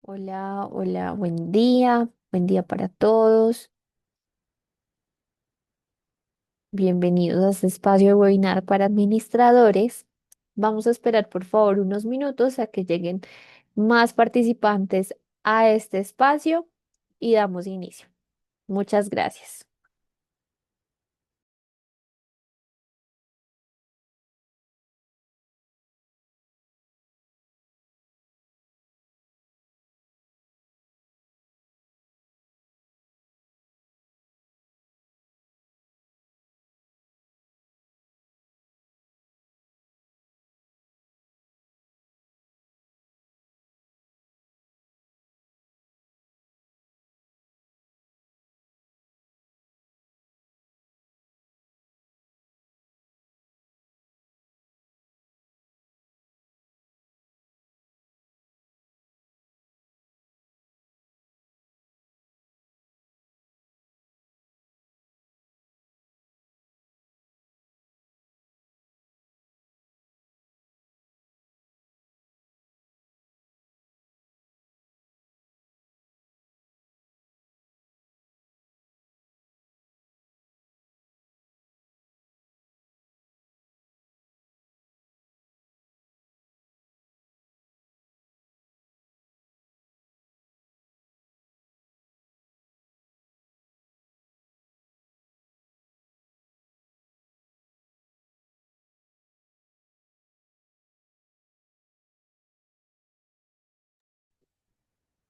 Hola, hola, buen día para todos. Bienvenidos a este espacio de webinar para administradores. Vamos a esperar por favor unos minutos a que lleguen más participantes a este espacio y damos inicio. Muchas gracias.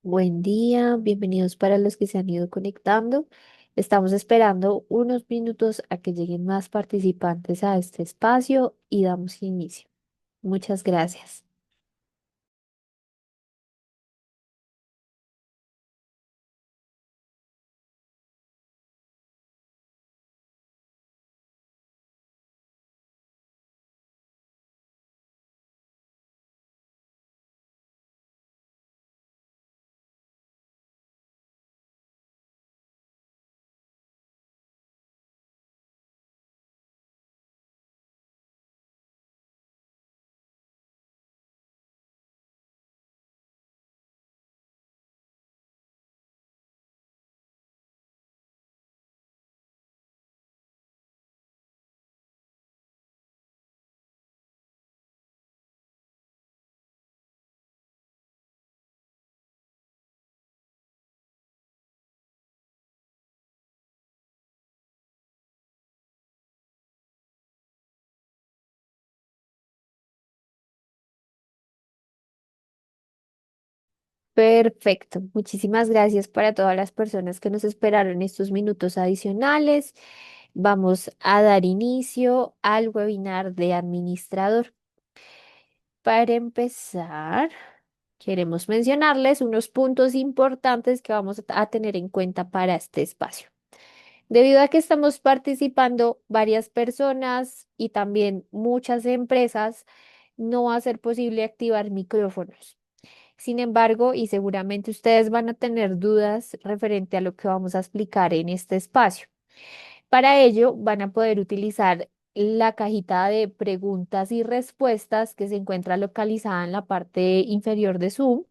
Buen día, bienvenidos para los que se han ido conectando. Estamos esperando unos minutos a que lleguen más participantes a este espacio y damos inicio. Muchas gracias. Perfecto. Muchísimas gracias para todas las personas que nos esperaron estos minutos adicionales. Vamos a dar inicio al webinar de administrador. Para empezar, queremos mencionarles unos puntos importantes que vamos a tener en cuenta para este espacio. Debido a que estamos participando varias personas y también muchas empresas, no va a ser posible activar micrófonos. Sin embargo, y seguramente ustedes van a tener dudas referente a lo que vamos a explicar en este espacio. Para ello, van a poder utilizar la cajita de preguntas y respuestas que se encuentra localizada en la parte inferior de Zoom.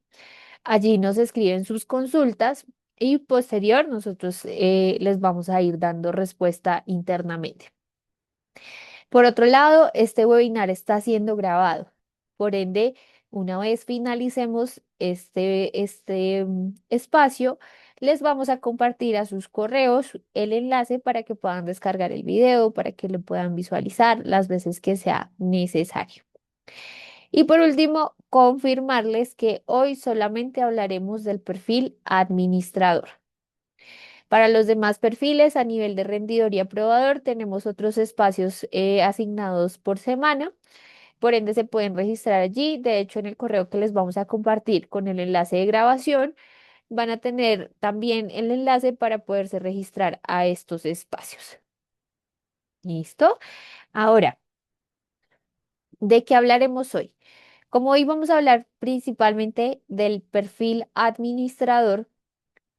Allí nos escriben sus consultas y posterior nosotros les vamos a ir dando respuesta internamente. Por otro lado, este webinar está siendo grabado. Por ende, una vez finalicemos este espacio, les vamos a compartir a sus correos el enlace para que puedan descargar el video, para que lo puedan visualizar las veces que sea necesario. Y por último, confirmarles que hoy solamente hablaremos del perfil administrador. Para los demás perfiles a nivel de rendidor y aprobador, tenemos otros espacios asignados por semana. Por ende, se pueden registrar allí. De hecho, en el correo que les vamos a compartir con el enlace de grabación, van a tener también el enlace para poderse registrar a estos espacios. ¿Listo? Ahora, ¿de qué hablaremos hoy? Como hoy vamos a hablar principalmente del perfil administrador,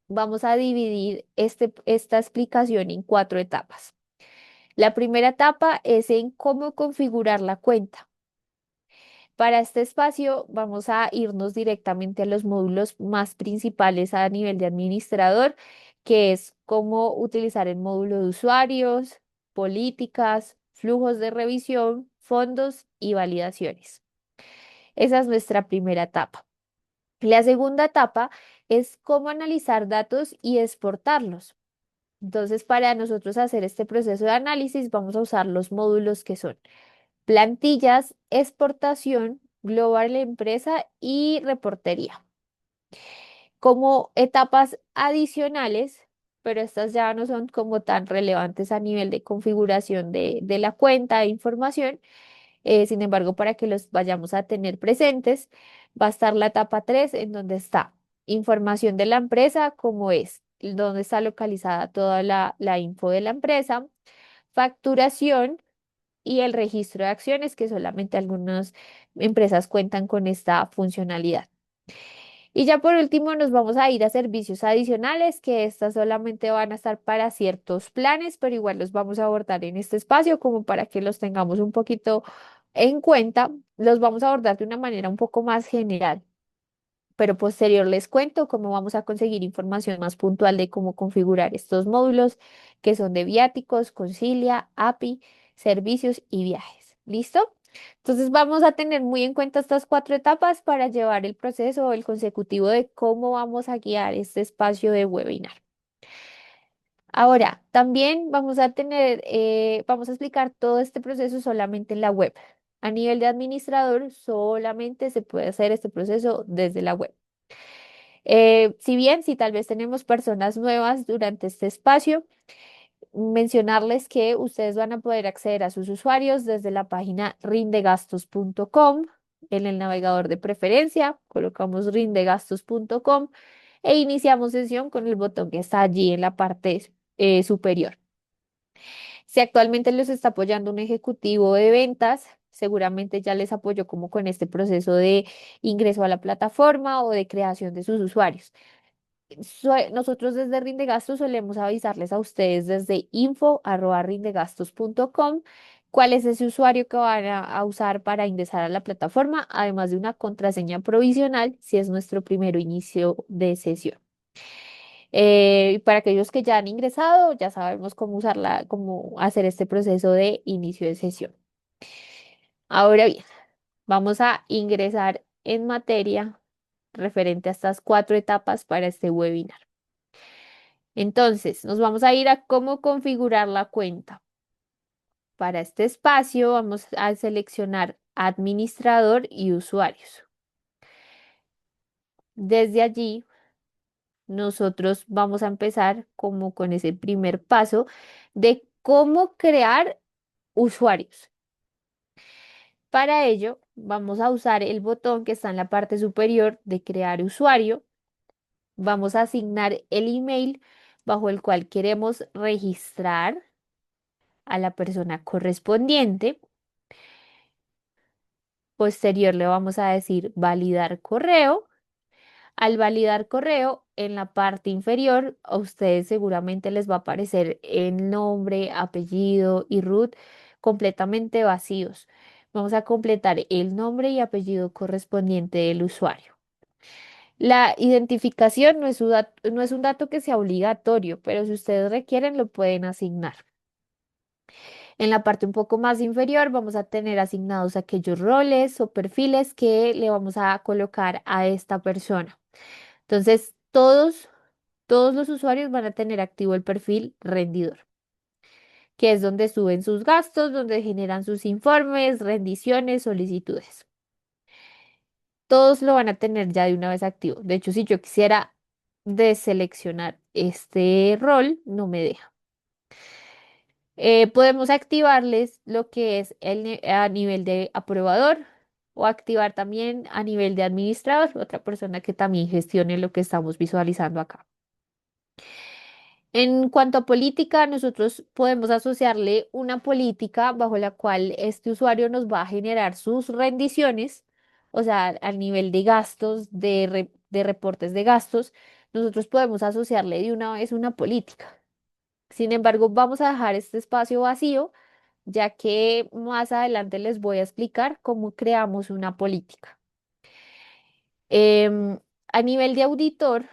vamos a dividir esta explicación en cuatro etapas. La primera etapa es en cómo configurar la cuenta. Para este espacio vamos a irnos directamente a los módulos más principales a nivel de administrador, que es cómo utilizar el módulo de usuarios, políticas, flujos de revisión, fondos y validaciones. Esa es nuestra primera etapa. La segunda etapa es cómo analizar datos y exportarlos. Entonces, para nosotros hacer este proceso de análisis, vamos a usar los módulos que son plantillas, exportación, global empresa y reportería. Como etapas adicionales, pero estas ya no son como tan relevantes a nivel de configuración de la cuenta de información. Sin embargo, para que los vayamos a tener presentes, va a estar la etapa 3 en donde está información de la empresa, como es, donde está localizada toda la info de la empresa, facturación y el registro de acciones, que solamente algunas empresas cuentan con esta funcionalidad. Y ya por último nos vamos a ir a servicios adicionales, que estas solamente van a estar para ciertos planes, pero igual los vamos a abordar en este espacio como para que los tengamos un poquito en cuenta. Los vamos a abordar de una manera un poco más general, pero posterior les cuento cómo vamos a conseguir información más puntual de cómo configurar estos módulos que son de viáticos, concilia, API, servicios y viajes. ¿Listo? Entonces vamos a tener muy en cuenta estas cuatro etapas para llevar el proceso o el consecutivo de cómo vamos a guiar este espacio de webinar. Ahora, también vamos a tener, vamos a explicar todo este proceso solamente en la web. A nivel de administrador, solamente se puede hacer este proceso desde la web. Si bien, si tal vez tenemos personas nuevas durante este espacio, mencionarles que ustedes van a poder acceder a sus usuarios desde la página rindegastos.com. En el navegador de preferencia, colocamos rindegastos.com e iniciamos sesión con el botón que está allí en la parte superior. Si actualmente los está apoyando un ejecutivo de ventas, seguramente ya les apoyó como con este proceso de ingreso a la plataforma o de creación de sus usuarios. Nosotros desde Rindegastos solemos avisarles a ustedes desde info@rindegastos.com cuál es ese usuario que van a usar para ingresar a la plataforma, además de una contraseña provisional si es nuestro primer inicio de sesión. Para aquellos que ya han ingresado, ya sabemos cómo usarla, cómo hacer este proceso de inicio de sesión. Ahora bien, vamos a ingresar en materia referente a estas cuatro etapas para este webinar. Entonces, nos vamos a ir a cómo configurar la cuenta. Para este espacio vamos a seleccionar administrador y usuarios. Desde allí, nosotros vamos a empezar como con ese primer paso de cómo crear usuarios. Para ello, vamos a usar el botón que está en la parte superior de crear usuario. Vamos a asignar el email bajo el cual queremos registrar a la persona correspondiente. Posterior le vamos a decir validar correo. Al validar correo, en la parte inferior, a ustedes seguramente les va a aparecer el nombre, apellido y root completamente vacíos. Vamos a completar el nombre y apellido correspondiente del usuario. La identificación no es un dato que sea obligatorio, pero si ustedes requieren, lo pueden asignar. En la parte un poco más inferior vamos a tener asignados aquellos roles o perfiles que le vamos a colocar a esta persona. Entonces, todos los usuarios van a tener activo el perfil rendidor, que es donde suben sus gastos, donde generan sus informes, rendiciones, solicitudes. Todos lo van a tener ya de una vez activo. De hecho, si yo quisiera deseleccionar este rol, no me deja. Podemos activarles lo que es a nivel de aprobador o activar también a nivel de administrador, otra persona que también gestione lo que estamos visualizando acá. En cuanto a política, nosotros podemos asociarle una política bajo la cual este usuario nos va a generar sus rendiciones, o sea, al nivel de gastos, de reportes de gastos, nosotros podemos asociarle de una vez una política. Sin embargo, vamos a dejar este espacio vacío ya que más adelante les voy a explicar cómo creamos una política. Em, a nivel de auditor,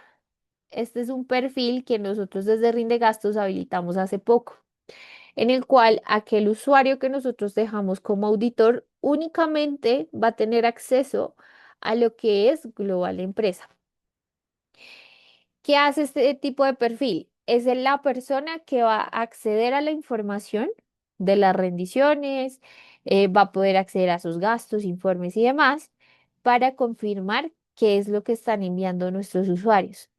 este es un perfil que nosotros desde Rinde Gastos habilitamos hace poco, en el cual aquel usuario que nosotros dejamos como auditor únicamente va a tener acceso a lo que es Global Empresa. ¿Qué hace este tipo de perfil? Es la persona que va a acceder a la información de las rendiciones, va a poder acceder a sus gastos, informes y demás para confirmar qué es lo que están enviando nuestros usuarios.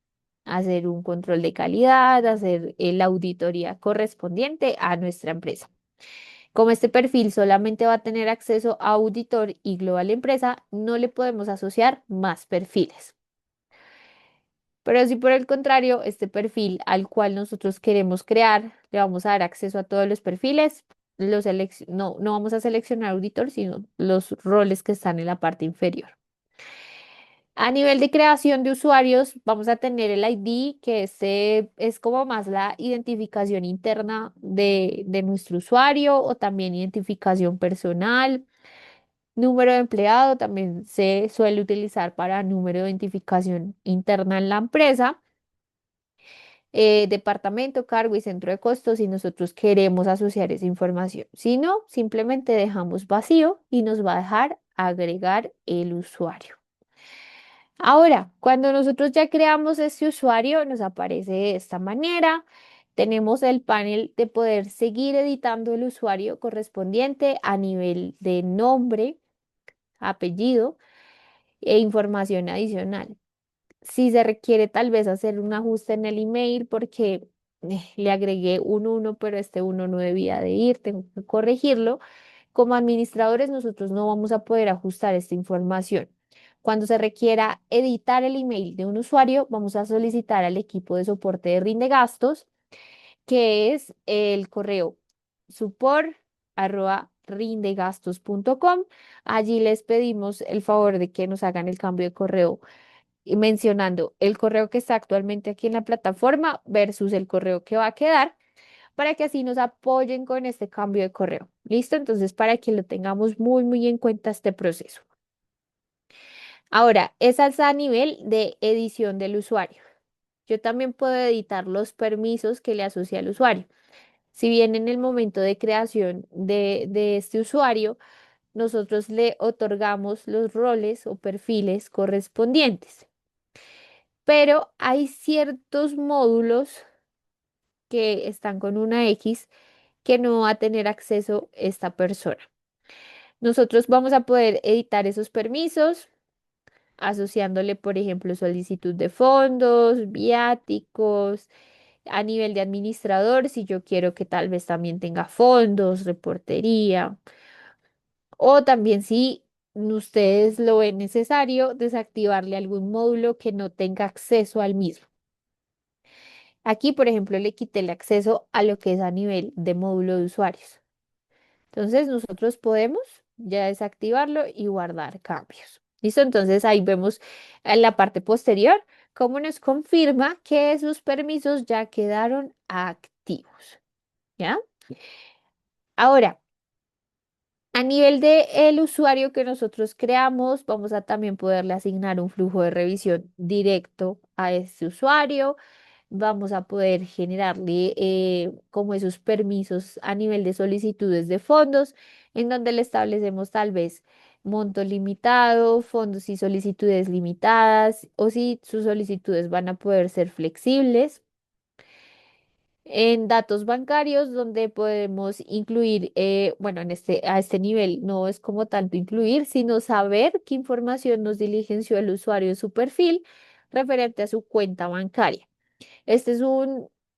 Hacer un control de calidad, hacer la auditoría correspondiente a nuestra empresa. Como este perfil solamente va a tener acceso a auditor y global empresa, no le podemos asociar más perfiles. Pero si por el contrario, este perfil al cual nosotros queremos crear, le vamos a dar acceso a todos los perfiles, no vamos a seleccionar auditor, sino los roles que están en la parte inferior. A nivel de creación de usuarios, vamos a tener el ID, que este es como más la identificación interna de nuestro usuario o también identificación personal. Número de empleado también se suele utilizar para número de identificación interna en la empresa. Departamento, cargo y centro de costos si nosotros queremos asociar esa información. Si no, simplemente dejamos vacío y nos va a dejar agregar el usuario. Ahora, cuando nosotros ya creamos este usuario, nos aparece de esta manera. Tenemos el panel de poder seguir editando el usuario correspondiente a nivel de nombre, apellido e información adicional. Si se requiere tal vez hacer un ajuste en el email porque le agregué un uno, pero este uno no debía de ir, tengo que corregirlo. Como administradores, nosotros no vamos a poder ajustar esta información. Cuando se requiera editar el email de un usuario, vamos a solicitar al equipo de soporte de Rinde Gastos, que es el correo support@rindegastos.com. Allí les pedimos el favor de que nos hagan el cambio de correo y mencionando el correo que está actualmente aquí en la plataforma versus el correo que va a quedar para que así nos apoyen con este cambio de correo. ¿Listo? Entonces, para que lo tengamos muy, muy en cuenta este proceso. Ahora, esa es a nivel de edición del usuario. Yo también puedo editar los permisos que le asocia al usuario. Si bien en el momento de creación de este usuario, nosotros le otorgamos los roles o perfiles correspondientes. Pero hay ciertos módulos que están con una X que no va a tener acceso esta persona. Nosotros vamos a poder editar esos permisos asociándole, por ejemplo, solicitud de fondos, viáticos, a nivel de administrador, si yo quiero que tal vez también tenga fondos, reportería, o también si ustedes lo ven necesario, desactivarle algún módulo que no tenga acceso al mismo. Aquí, por ejemplo, le quité el acceso a lo que es a nivel de módulo de usuarios. Entonces, nosotros podemos ya desactivarlo y guardar cambios. ¿Listo? Entonces, ahí vemos en la parte posterior cómo nos confirma que esos permisos ya quedaron activos. ¿Ya? Ahora, a nivel de el usuario que nosotros creamos, vamos a también poderle asignar un flujo de revisión directo a este usuario. Vamos a poder generarle como esos permisos a nivel de solicitudes de fondos, en donde le establecemos tal vez monto limitado, fondos y solicitudes limitadas, o si sus solicitudes van a poder ser flexibles. En datos bancarios, donde podemos incluir, bueno, a este nivel no es como tanto incluir, sino saber qué información nos diligenció el usuario en su perfil referente a su cuenta bancaria. Este es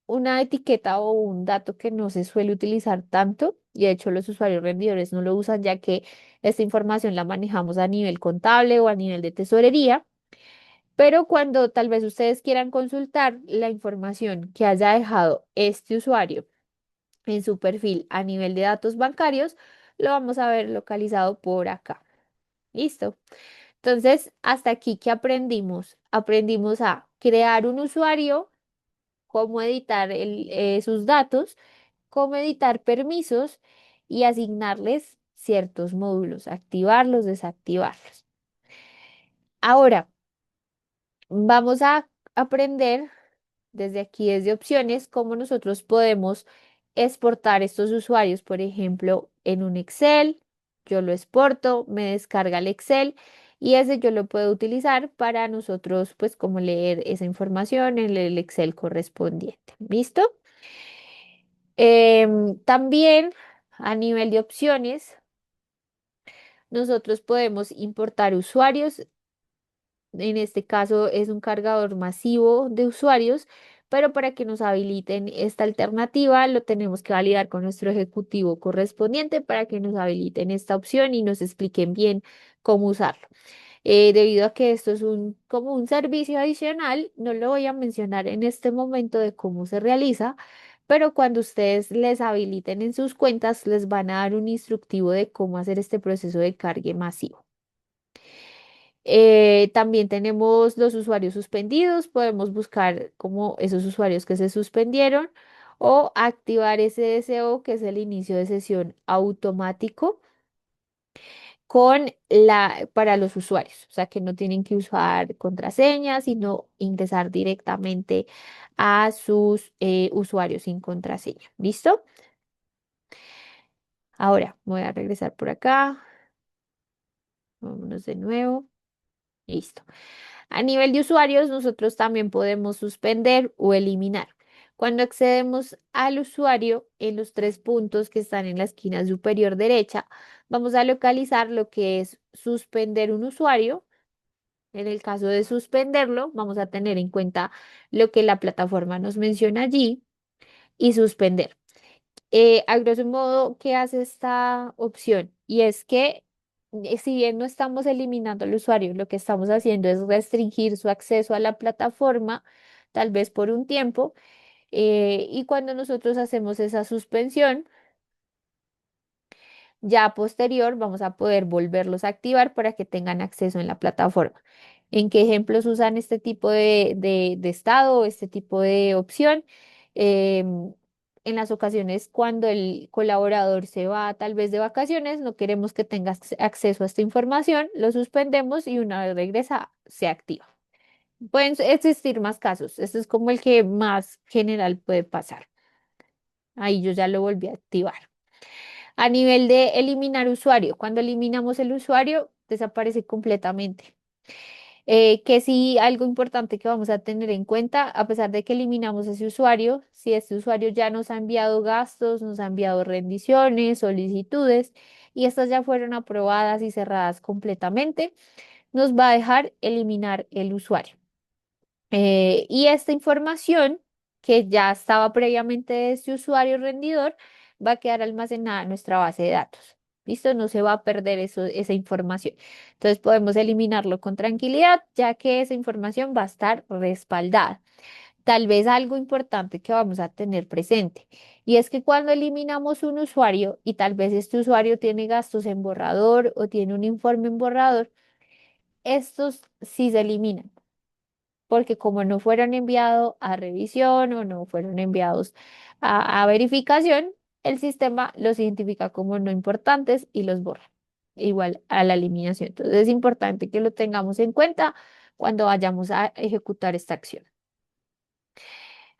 una etiqueta o un dato que no se suele utilizar tanto y de hecho los usuarios rendidores no lo usan ya que esta información la manejamos a nivel contable o a nivel de tesorería. Pero cuando tal vez ustedes quieran consultar la información que haya dejado este usuario en su perfil a nivel de datos bancarios, lo vamos a ver localizado por acá. Listo. Entonces, hasta aquí, ¿qué aprendimos? Aprendimos a crear un usuario, cómo editar sus datos, cómo editar permisos y asignarles ciertos módulos, activarlos, desactivarlos. Ahora, vamos a aprender desde aquí, desde opciones, cómo nosotros podemos exportar estos usuarios, por ejemplo, en un Excel. Yo lo exporto, me descarga el Excel y ese yo lo puedo utilizar para nosotros, pues, como leer esa información en el Excel correspondiente. ¿Listo? También a nivel de opciones, nosotros podemos importar usuarios. En este caso es un cargador masivo de usuarios, pero para que nos habiliten esta alternativa lo tenemos que validar con nuestro ejecutivo correspondiente para que nos habiliten esta opción y nos expliquen bien cómo usarlo. Debido a que esto es como un servicio adicional, no lo voy a mencionar en este momento de cómo se realiza, pero cuando ustedes les habiliten en sus cuentas, les van a dar un instructivo de cómo hacer este proceso de cargue masivo. También tenemos los usuarios suspendidos, podemos buscar como esos usuarios que se suspendieron o activar ese deseo que es el inicio de sesión automático para los usuarios, o sea que no tienen que usar contraseñas, sino ingresar directamente a sus usuarios sin contraseña. ¿Listo? Ahora voy a regresar por acá. Vámonos de nuevo. Listo. A nivel de usuarios, nosotros también podemos suspender o eliminar. Cuando accedemos al usuario en los tres puntos que están en la esquina superior derecha, vamos a localizar lo que es suspender un usuario. En el caso de suspenderlo, vamos a tener en cuenta lo que la plataforma nos menciona allí y suspender. A grosso modo, ¿qué hace esta opción? Y es que si bien no estamos eliminando al usuario, lo que estamos haciendo es restringir su acceso a la plataforma, tal vez por un tiempo, y cuando nosotros hacemos esa suspensión, ya posterior vamos a poder volverlos a activar para que tengan acceso en la plataforma. ¿En qué ejemplos usan este tipo de estado o este tipo de opción? Em, en las ocasiones cuando el colaborador se va tal vez de vacaciones, no queremos que tenga acceso a esta información, lo suspendemos y una vez regresa, se activa. Pueden existir más casos. Este es como el que más general puede pasar. Ahí yo ya lo volví a activar. A nivel de eliminar usuario, cuando eliminamos el usuario, desaparece completamente. Que sí, algo importante que vamos a tener en cuenta, a pesar de que eliminamos ese usuario, si este usuario ya nos ha enviado gastos, nos ha enviado rendiciones, solicitudes, y estas ya fueron aprobadas y cerradas completamente, nos va a dejar eliminar el usuario. Y esta información que ya estaba previamente de este usuario rendidor va a quedar almacenada en nuestra base de datos. ¿Listo? No se va a perder esa información. Entonces podemos eliminarlo con tranquilidad, ya que esa información va a estar respaldada. Tal vez algo importante que vamos a tener presente, y es que cuando eliminamos un usuario y tal vez este usuario tiene gastos en borrador o tiene un informe en borrador, estos sí se eliminan porque como no fueron enviados a revisión o no fueron enviados a verificación, el sistema los identifica como no importantes y los borra, igual a la eliminación. Entonces es importante que lo tengamos en cuenta cuando vayamos a ejecutar esta acción.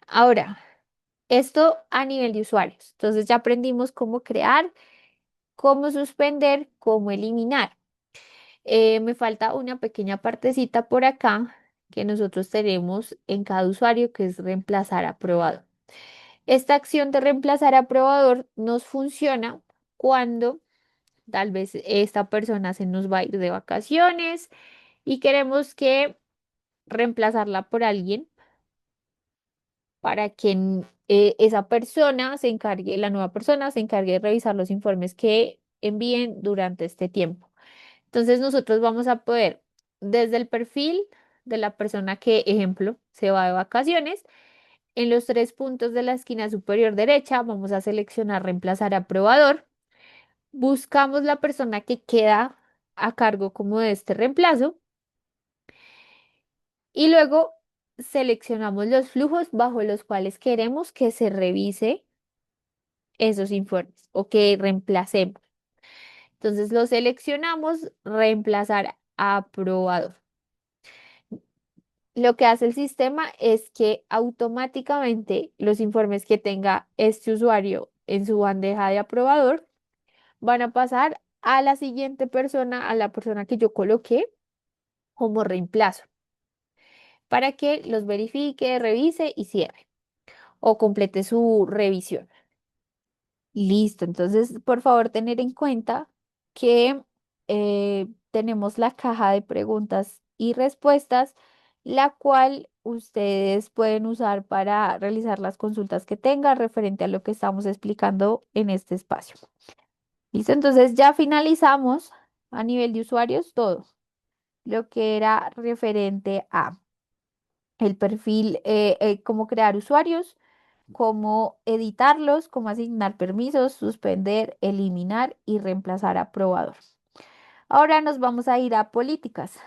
Ahora, esto a nivel de usuarios. Entonces ya aprendimos cómo crear, cómo suspender, cómo eliminar. Me falta una pequeña partecita por acá que nosotros tenemos en cada usuario, que es reemplazar a probador. Esta acción de reemplazar a probador nos funciona cuando tal vez esta persona se nos va a ir de vacaciones y queremos que reemplazarla por alguien para que esa persona se encargue, la nueva persona se encargue de revisar los informes que envíen durante este tiempo. Entonces nosotros vamos a poder, desde el perfil de la persona que, ejemplo, se va de vacaciones, en los tres puntos de la esquina superior derecha vamos a seleccionar reemplazar a probador. Buscamos la persona que queda a cargo como de este reemplazo y luego seleccionamos los flujos bajo los cuales queremos que se revise esos informes o que reemplacemos. Entonces lo seleccionamos, reemplazar a probador. Lo que hace el sistema es que automáticamente los informes que tenga este usuario en su bandeja de aprobador van a pasar a la siguiente persona, a la persona que yo coloqué como reemplazo, para que los verifique, revise y cierre o complete su revisión. Listo, entonces por favor tener en cuenta que tenemos la caja de preguntas y respuestas, la cual ustedes pueden usar para realizar las consultas que tengan referente a lo que estamos explicando en este espacio. Listo, entonces ya finalizamos a nivel de usuarios todo lo que era referente a el perfil, cómo crear usuarios, cómo editarlos, cómo asignar permisos, suspender, eliminar y reemplazar a probador. Ahora nos vamos a ir a políticas.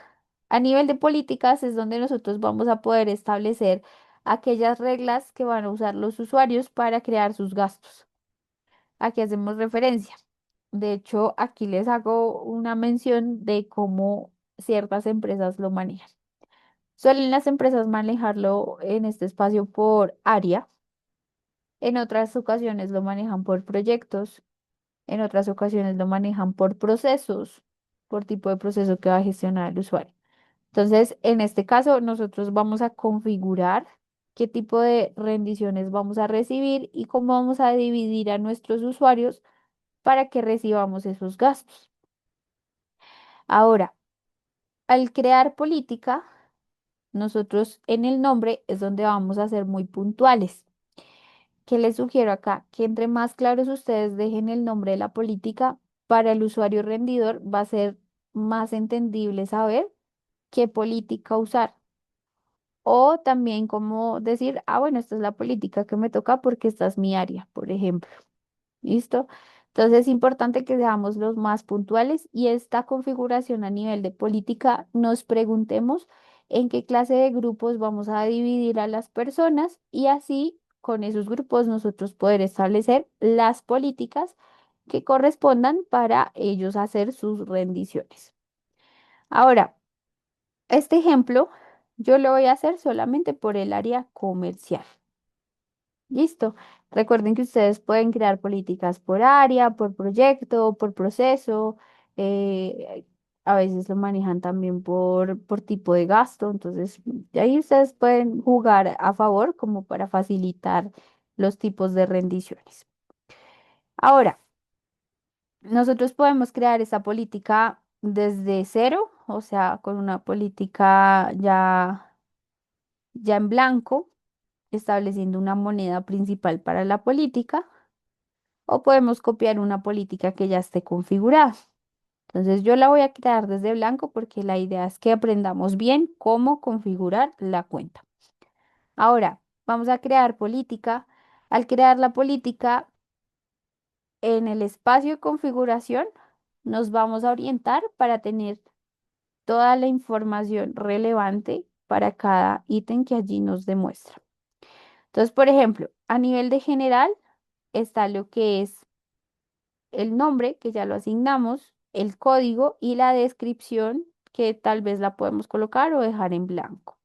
A nivel de políticas es donde nosotros vamos a poder establecer aquellas reglas que van a usar los usuarios para crear sus gastos. Aquí hacemos referencia. De hecho, aquí les hago una mención de cómo ciertas empresas lo manejan. Suelen las empresas manejarlo en este espacio por área. En otras ocasiones lo manejan por proyectos, en otras ocasiones lo manejan por procesos, por tipo de proceso que va a gestionar el usuario. Entonces, en este caso, nosotros vamos a configurar qué tipo de rendiciones vamos a recibir y cómo vamos a dividir a nuestros usuarios para que recibamos esos gastos. Ahora, al crear política, nosotros en el nombre es donde vamos a ser muy puntuales. ¿Qué les sugiero acá? Que entre más claros ustedes dejen el nombre de la política, para el usuario rendidor va a ser más entendible saber qué política usar. O también cómo decir, ah, bueno, esta es la política que me toca porque esta es mi área, por ejemplo. ¿Listo? Entonces es importante que seamos los más puntuales y esta configuración a nivel de política nos preguntemos en qué clase de grupos vamos a dividir a las personas y así con esos grupos nosotros poder establecer las políticas que correspondan para ellos hacer sus rendiciones. Ahora, este ejemplo yo lo voy a hacer solamente por el área comercial. Listo. Recuerden que ustedes pueden crear políticas por área, por proyecto, por proceso. A veces lo manejan también por tipo de gasto. Entonces, de ahí ustedes pueden jugar a favor como para facilitar los tipos de rendiciones. Ahora, nosotros podemos crear esa política desde cero, o sea, con una política ya en blanco, estableciendo una moneda principal para la política o podemos copiar una política que ya esté configurada. Entonces yo la voy a crear desde blanco porque la idea es que aprendamos bien cómo configurar la cuenta. Ahora, vamos a crear política. Al crear la política en el espacio de configuración, nos vamos a orientar para tener toda la información relevante para cada ítem que allí nos demuestra. Entonces, por ejemplo, a nivel de general está lo que es el nombre, que ya lo asignamos, el código y la descripción, que tal vez la podemos colocar o dejar en blanco.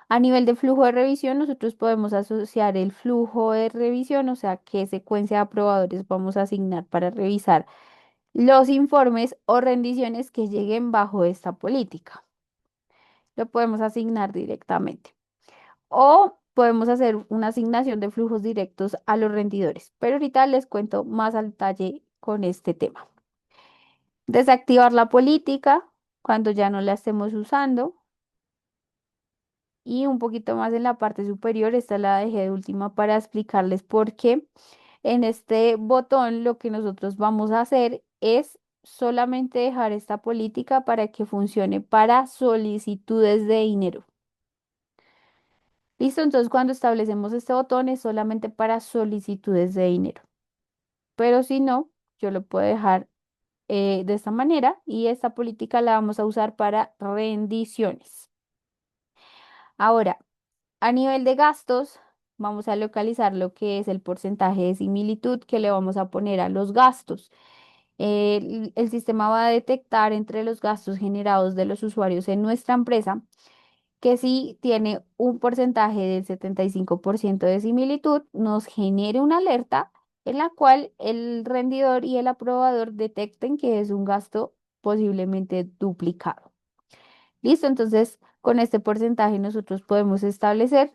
A nivel de flujo de revisión, nosotros podemos asociar el flujo de revisión, o sea, qué secuencia de aprobadores vamos a asignar para revisar los informes o rendiciones que lleguen bajo esta política. Lo podemos asignar directamente. O podemos hacer una asignación de flujos directos a los rendidores, pero ahorita les cuento más al detalle con este tema. Desactivar la política cuando ya no la estemos usando. Y un poquito más en la parte superior, esta la dejé de última para explicarles por qué. En este botón lo que nosotros vamos a hacer es solamente dejar esta política para que funcione para solicitudes de dinero. Listo, entonces cuando establecemos este botón es solamente para solicitudes de dinero. Pero si no, yo lo puedo dejar de esta manera y esta política la vamos a usar para rendiciones. Ahora, a nivel de gastos. vamos a localizar lo que es el porcentaje de similitud que le vamos a poner a los gastos. El sistema va a detectar entre los gastos generados de los usuarios en nuestra empresa que si tiene un porcentaje del 75% de similitud, nos genere una alerta en la cual el rendidor y el aprobador detecten que es un gasto posiblemente duplicado. Listo, entonces con este porcentaje nosotros podemos establecer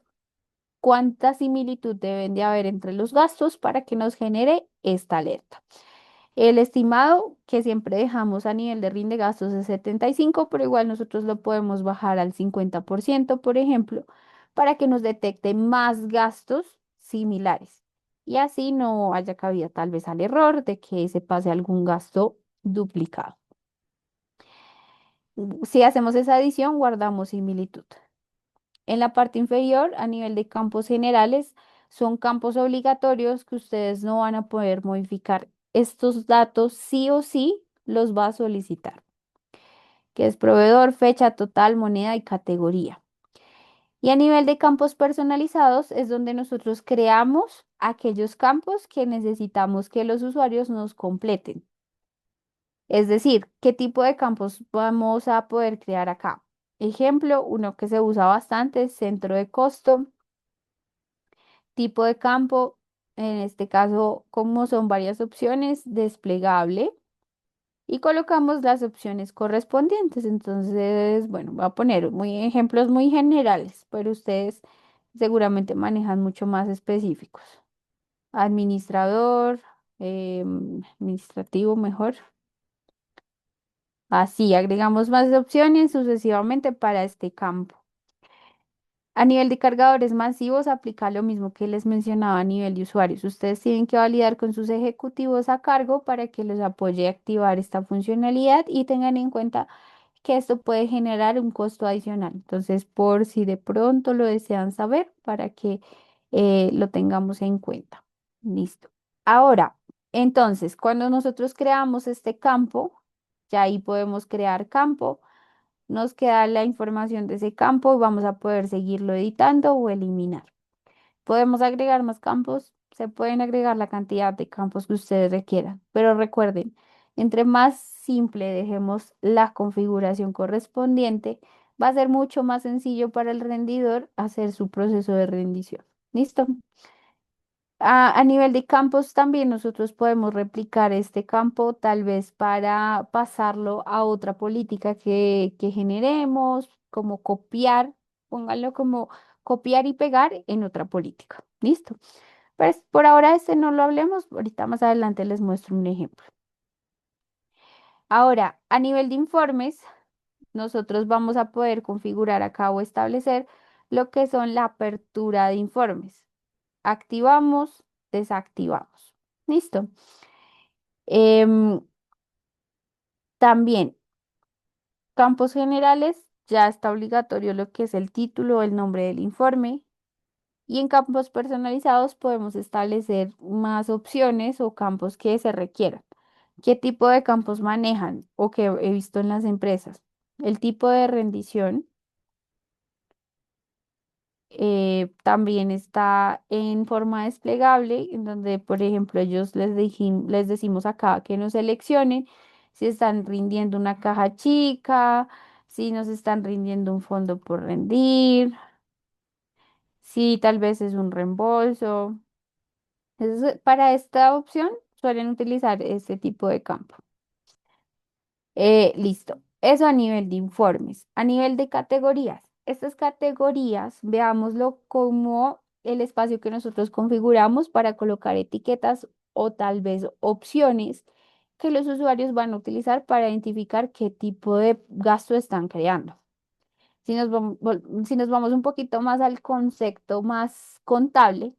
cuánta similitud deben de haber entre los gastos para que nos genere esta alerta. El estimado que siempre dejamos a nivel de rinde gastos es 75, pero igual nosotros lo podemos bajar al 50%, por ejemplo, para que nos detecte más gastos similares. Y así no haya cabida tal vez al error de que se pase algún gasto duplicado. Si hacemos esa adición, guardamos similitud. En la parte inferior, a nivel de campos generales, son campos obligatorios que ustedes no van a poder modificar. Estos datos sí o sí los va a solicitar, que es proveedor, fecha total, moneda y categoría. Y a nivel de campos personalizados es donde nosotros creamos aquellos campos que necesitamos que los usuarios nos completen. Es decir, ¿qué tipo de campos vamos a poder crear acá? Ejemplo, uno que se usa bastante es centro de costo. Tipo de campo, en este caso, como son varias opciones, desplegable y colocamos las opciones correspondientes. Entonces, bueno, voy a poner ejemplos muy generales, pero ustedes seguramente manejan mucho más específicos. Administrador, administrativo mejor. Así, agregamos más opciones sucesivamente para este campo. A nivel de cargadores masivos, aplica lo mismo que les mencionaba a nivel de usuarios. Ustedes tienen que validar con sus ejecutivos a cargo para que los apoye a activar esta funcionalidad y tengan en cuenta que esto puede generar un costo adicional. Entonces, por si de pronto lo desean saber, para que lo tengamos en cuenta. Listo. Ahora, entonces, cuando nosotros creamos este campo, ya ahí podemos crear campo. Nos queda la información de ese campo y vamos a poder seguirlo editando o eliminar. Podemos agregar más campos, se pueden agregar la cantidad de campos que ustedes requieran, pero recuerden, entre más simple dejemos la configuración correspondiente, va a ser mucho más sencillo para el rendidor hacer su proceso de rendición. ¿Listo? A nivel de campos también nosotros podemos replicar este campo tal vez para pasarlo a otra política que generemos, como copiar, pónganlo como copiar y pegar en otra política. ¿Listo? Pues por ahora este no lo hablemos, ahorita más adelante les muestro un ejemplo. Ahora, a nivel de informes, nosotros vamos a poder configurar acá o establecer lo que son la apertura de informes. Activamos, desactivamos. Listo. Em, También, campos generales, ya está obligatorio lo que es el título, el nombre del informe. Y en campos personalizados podemos establecer más opciones o campos que se requieran. ¿Qué tipo de campos manejan o que he visto en las empresas? El tipo de rendición. También está en forma desplegable, en donde, por ejemplo, ellos les decimos acá que nos seleccionen si están rindiendo una caja chica, si nos están rindiendo un fondo por rendir, si tal vez es un reembolso. Para esta opción suelen utilizar este tipo de campo. Listo. Eso a nivel de informes. A nivel de categorías. Estas categorías, veámoslo como el espacio que nosotros configuramos para colocar etiquetas o tal vez opciones que los usuarios van a utilizar para identificar qué tipo de gasto están creando. Si nos vamos un poquito más al concepto más contable,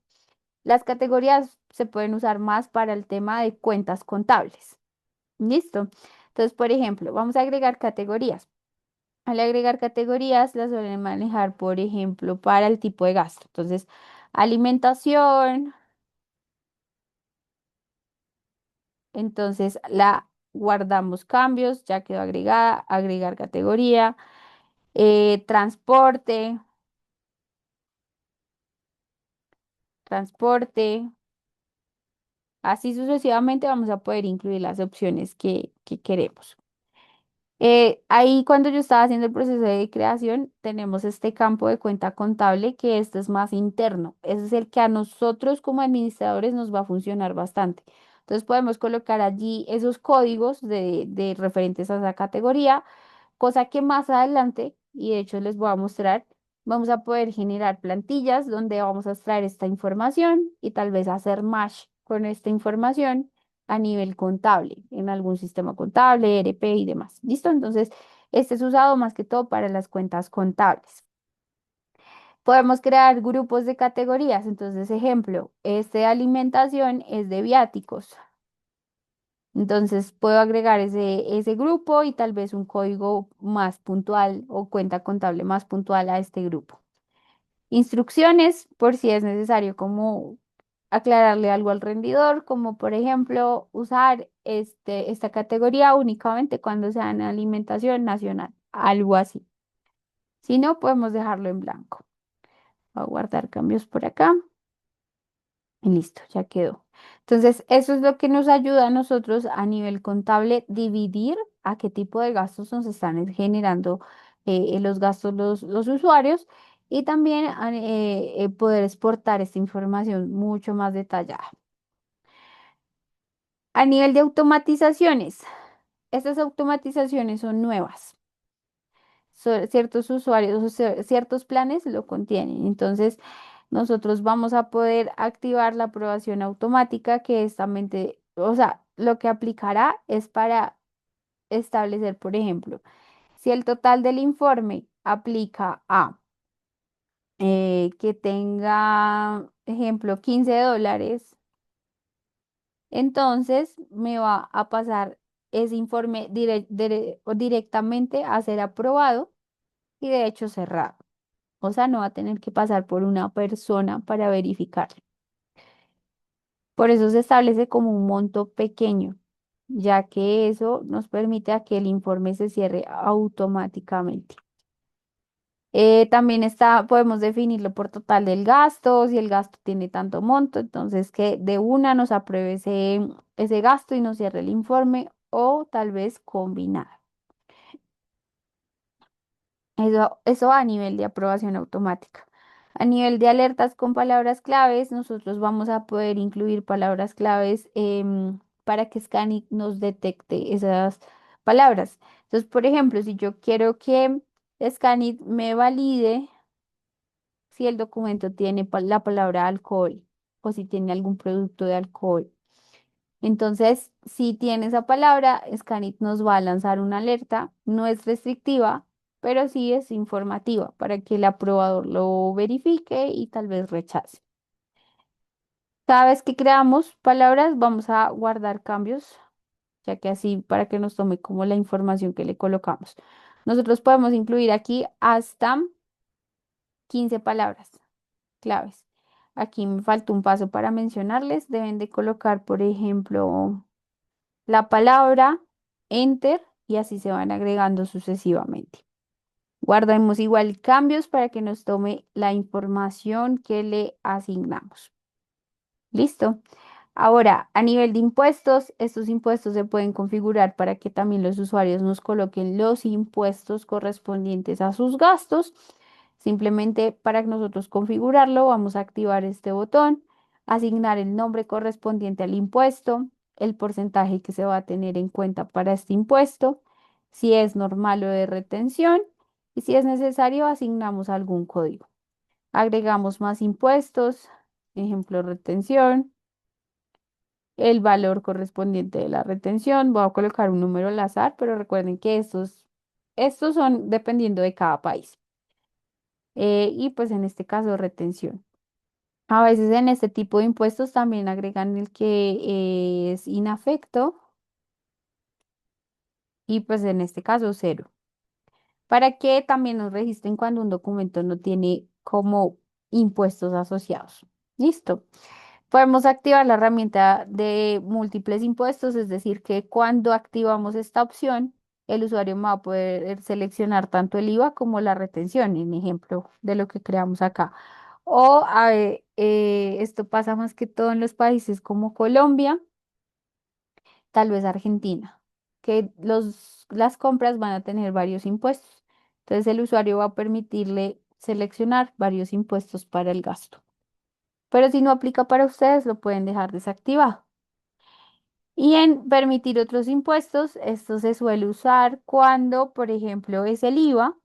las categorías se pueden usar más para el tema de cuentas contables. ¿Listo? Entonces, por ejemplo, vamos a agregar categorías. Al agregar categorías, las suelen manejar, por ejemplo, para el tipo de gasto. Entonces, alimentación, entonces la guardamos cambios, ya quedó agregada, agregar categoría, transporte, transporte, así sucesivamente vamos a poder incluir las opciones que queremos. Ahí cuando yo estaba haciendo el proceso de creación, tenemos este campo de cuenta contable que este es más interno. Ese es el que a nosotros como administradores nos va a funcionar bastante. Entonces podemos colocar allí esos códigos de referentes a esa categoría, cosa que más adelante, y de hecho les voy a mostrar, vamos a poder generar plantillas donde vamos a extraer esta información y tal vez hacer match con esta información a nivel contable, en algún sistema contable, ERP y demás. ¿Listo? Entonces, este es usado más que todo para las cuentas contables. Podemos crear grupos de categorías. Entonces, ejemplo, este de alimentación es de viáticos. Entonces, puedo agregar ese grupo y tal vez un código más puntual o cuenta contable más puntual a este grupo. Instrucciones por si es necesario, como aclararle algo al rendidor, como por ejemplo usar esta categoría únicamente cuando sea en alimentación nacional, algo así. Si no, podemos dejarlo en blanco. Voy a guardar cambios por acá y listo, ya quedó. Entonces, eso es lo que nos ayuda a nosotros a nivel contable dividir a qué tipo de gastos nos están generando los gastos los usuarios y también poder exportar esta información mucho más detallada. A nivel de automatizaciones, estas automatizaciones son nuevas. Ciertos usuarios o ciertos planes lo contienen. Entonces, nosotros vamos a poder activar la aprobación automática que esta mente, o sea, lo que aplicará es para establecer, por ejemplo, si el total del informe aplica a que tenga, ejemplo, $15, entonces me va a pasar ese informe o directamente a ser aprobado y de hecho cerrado. O sea, no va a tener que pasar por una persona para verificarlo. Por eso se establece como un monto pequeño, ya que eso nos permite a que el informe se cierre automáticamente. También podemos definirlo por total del gasto, si el gasto tiene tanto monto, entonces que de una nos apruebe ese gasto y nos cierre el informe o tal vez combinar. Eso a nivel de aprobación automática. A nivel de alertas con palabras claves, nosotros vamos a poder incluir palabras claves para que Scanit nos detecte esas palabras. Entonces, por ejemplo, si yo quiero que Scanit me valide si el documento tiene la palabra alcohol o si tiene algún producto de alcohol. Entonces, si tiene esa palabra, Scanit nos va a lanzar una alerta. No es restrictiva, pero sí es informativa para que el aprobador lo verifique y tal vez rechace. Cada vez que creamos palabras, vamos a guardar cambios, ya que así para que nos tome como la información que le colocamos. Nosotros podemos incluir aquí hasta 15 palabras claves. Aquí me falta un paso para mencionarles. Deben de colocar, por ejemplo, la palabra, enter, y así se van agregando sucesivamente. Guardemos igual cambios para que nos tome la información que le asignamos. Listo. Ahora, a nivel de impuestos, estos impuestos se pueden configurar para que también los usuarios nos coloquen los impuestos correspondientes a sus gastos. Simplemente para nosotros configurarlo, vamos a activar este botón, asignar el nombre correspondiente al impuesto, el porcentaje que se va a tener en cuenta para este impuesto, si es normal o de retención, y si es necesario, asignamos algún código. Agregamos más impuestos, ejemplo, retención, el valor correspondiente de la retención. Voy a colocar un número al azar, pero recuerden que estos son dependiendo de cada país. Y pues en este caso, retención. A veces en este tipo de impuestos también agregan el que es inafecto y pues en este caso cero, para que también nos registren cuando un documento no tiene como impuestos asociados. Listo. Podemos activar la herramienta de múltiples impuestos, es decir, que cuando activamos esta opción, el usuario va a poder seleccionar tanto el IVA como la retención, en ejemplo de lo que creamos acá. O Esto pasa más que todo en los países como Colombia, tal vez Argentina, que las compras van a tener varios impuestos. Entonces el usuario va a permitirle seleccionar varios impuestos para el gasto. Pero si no aplica para ustedes, lo pueden dejar desactivado. Y en permitir otros impuestos, esto se suele usar cuando, por ejemplo, es el IVA,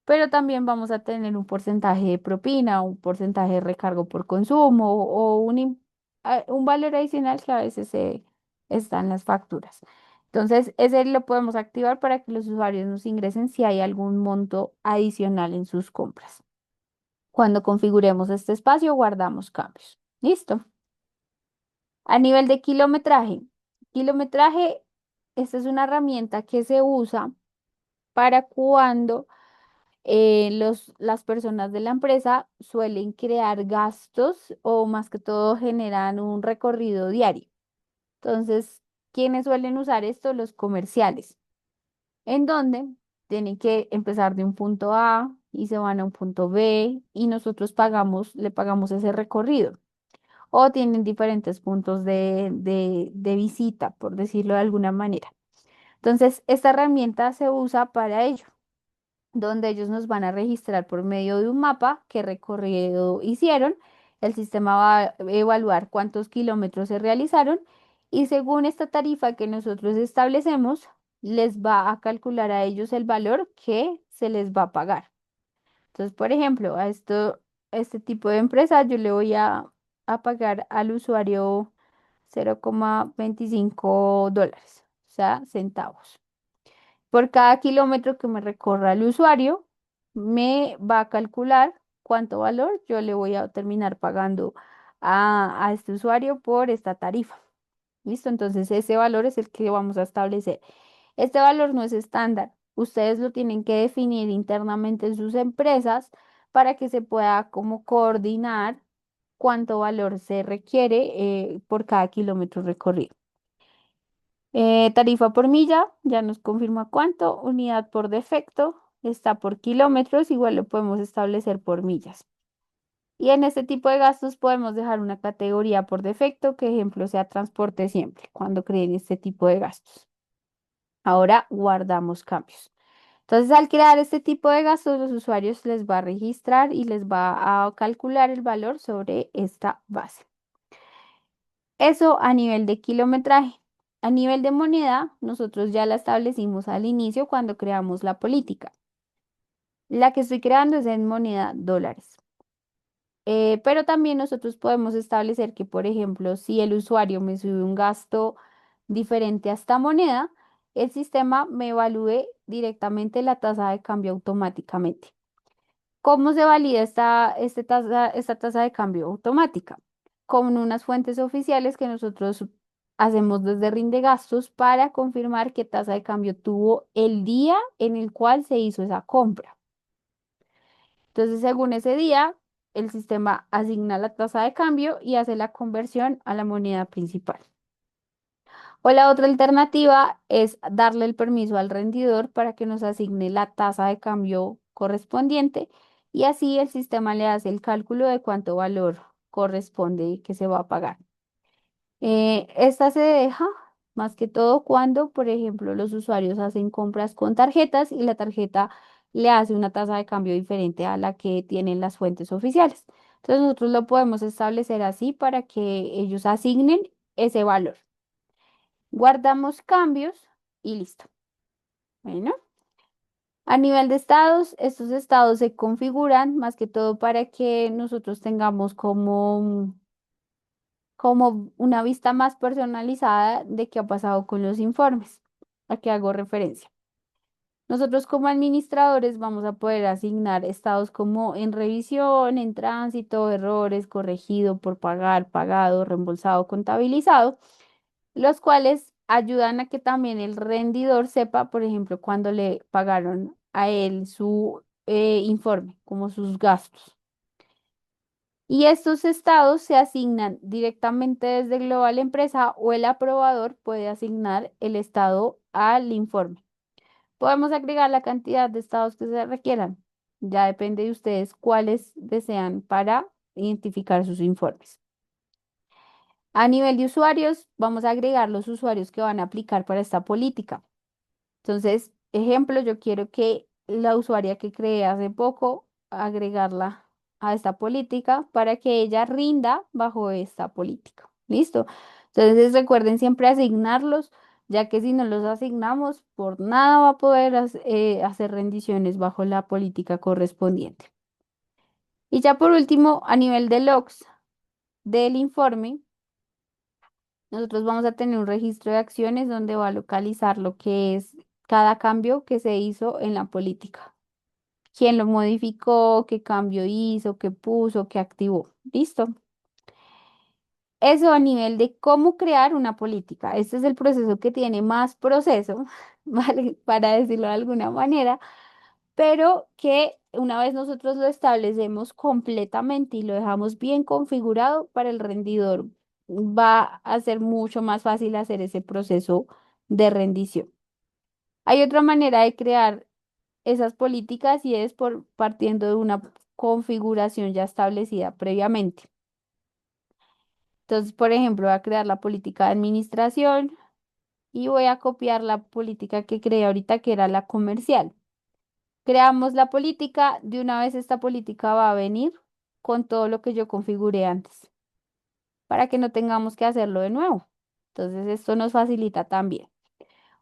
pero también vamos a tener un porcentaje de propina, un porcentaje de recargo por consumo o un valor adicional que a veces está en las facturas. Entonces, ese lo podemos activar para que los usuarios nos ingresen si hay algún monto adicional en sus compras. Cuando configuremos este espacio, guardamos cambios. Listo. A nivel de kilometraje. Kilometraje, esta es una herramienta que se usa para cuando las personas de la empresa suelen crear gastos o más que todo generan un recorrido diario. Entonces, ¿quiénes suelen usar esto? Los comerciales, en donde tienen que empezar de un punto A y se van a un punto B y nosotros le pagamos ese recorrido. O tienen diferentes puntos de visita, por decirlo de alguna manera. Entonces, esta herramienta se usa para ello, donde ellos nos van a registrar por medio de un mapa qué recorrido hicieron. El sistema va a evaluar cuántos kilómetros se realizaron y según esta tarifa que nosotros establecemos, les va a calcular a ellos el valor que se les va a pagar. Entonces, por ejemplo, este tipo de empresa, yo le voy a pagar al usuario 0,25 dólares, o sea, centavos. Por cada kilómetro que me recorra el usuario, me va a calcular cuánto valor yo le voy a terminar pagando a este usuario por esta tarifa. ¿Listo? Entonces ese valor es el que vamos a establecer. Este valor no es estándar. Ustedes lo tienen que definir internamente en sus empresas para que se pueda como coordinar cuánto valor se requiere por cada kilómetro recorrido. Tarifa por milla, ya nos confirma cuánto. Unidad por defecto está por kilómetros, igual lo podemos establecer por millas. Y en este tipo de gastos podemos dejar una categoría por defecto, que ejemplo sea transporte siempre, cuando creen este tipo de gastos. Ahora guardamos cambios. Entonces, al crear este tipo de gastos, los usuarios les va a registrar y les va a calcular el valor sobre esta base. Eso a nivel de kilometraje. A nivel de moneda, nosotros ya la establecimos al inicio cuando creamos la política. La que estoy creando es en moneda dólares. Pero también nosotros podemos establecer que, por ejemplo, si el usuario me sube un gasto diferente a esta moneda, el sistema me evalúe directamente la tasa de cambio automáticamente. ¿Cómo se valida esta tasa de cambio automática? Con unas fuentes oficiales que nosotros hacemos desde Gastos para confirmar qué tasa de cambio tuvo el día en el cual se hizo esa compra. Entonces, según ese día, el sistema asigna la tasa de cambio y hace la conversión a la moneda principal. O la otra alternativa es darle el permiso al rendidor para que nos asigne la tasa de cambio correspondiente y así el sistema le hace el cálculo de cuánto valor corresponde que se va a pagar. Esta se deja más que todo cuando, por ejemplo, los usuarios hacen compras con tarjetas y la tarjeta le hace una tasa de cambio diferente a la que tienen las fuentes oficiales. Entonces nosotros lo podemos establecer así para que ellos asignen ese valor. Guardamos cambios y listo. Bueno, a nivel de estados, estos estados se configuran más que todo para que nosotros tengamos como una vista más personalizada de qué ha pasado con los informes, a qué hago referencia. Nosotros como administradores vamos a poder asignar estados como en revisión, en tránsito, errores, corregido, por pagar, pagado, reembolsado, contabilizado, los cuales ayudan a que también el rendidor sepa, por ejemplo, cuándo le pagaron a él su informe, como sus gastos. Y estos estados se asignan directamente desde Global Empresa o el aprobador puede asignar el estado al informe. Podemos agregar la cantidad de estados que se requieran. Ya depende de ustedes cuáles desean para identificar sus informes. A nivel de usuarios, vamos a agregar los usuarios que van a aplicar para esta política. Entonces, ejemplo, yo quiero que la usuaria que creé hace poco, agregarla a esta política para que ella rinda bajo esta política. ¿Listo? Entonces, recuerden siempre asignarlos, ya que si no los asignamos, por nada va a poder hacer rendiciones bajo la política correspondiente. Y ya por último, a nivel de logs del informe, nosotros vamos a tener un registro de acciones donde va a localizar lo que es cada cambio que se hizo en la política. Quién lo modificó, qué cambio hizo, qué puso, qué activó. ¿Listo? Eso a nivel de cómo crear una política. Este es el proceso que tiene más proceso, ¿vale? Para decirlo de alguna manera, pero que una vez nosotros lo establecemos completamente y lo dejamos bien configurado para el rendidor, va a ser mucho más fácil hacer ese proceso de rendición. Hay otra manera de crear esas políticas y es por partiendo de una configuración ya establecida previamente. Entonces, por ejemplo, voy a crear la política de administración y voy a copiar la política que creé ahorita, que era la comercial. Creamos la política, de una vez esta política va a venir con todo lo que yo configuré antes, para que no tengamos que hacerlo de nuevo. Entonces, esto nos facilita también.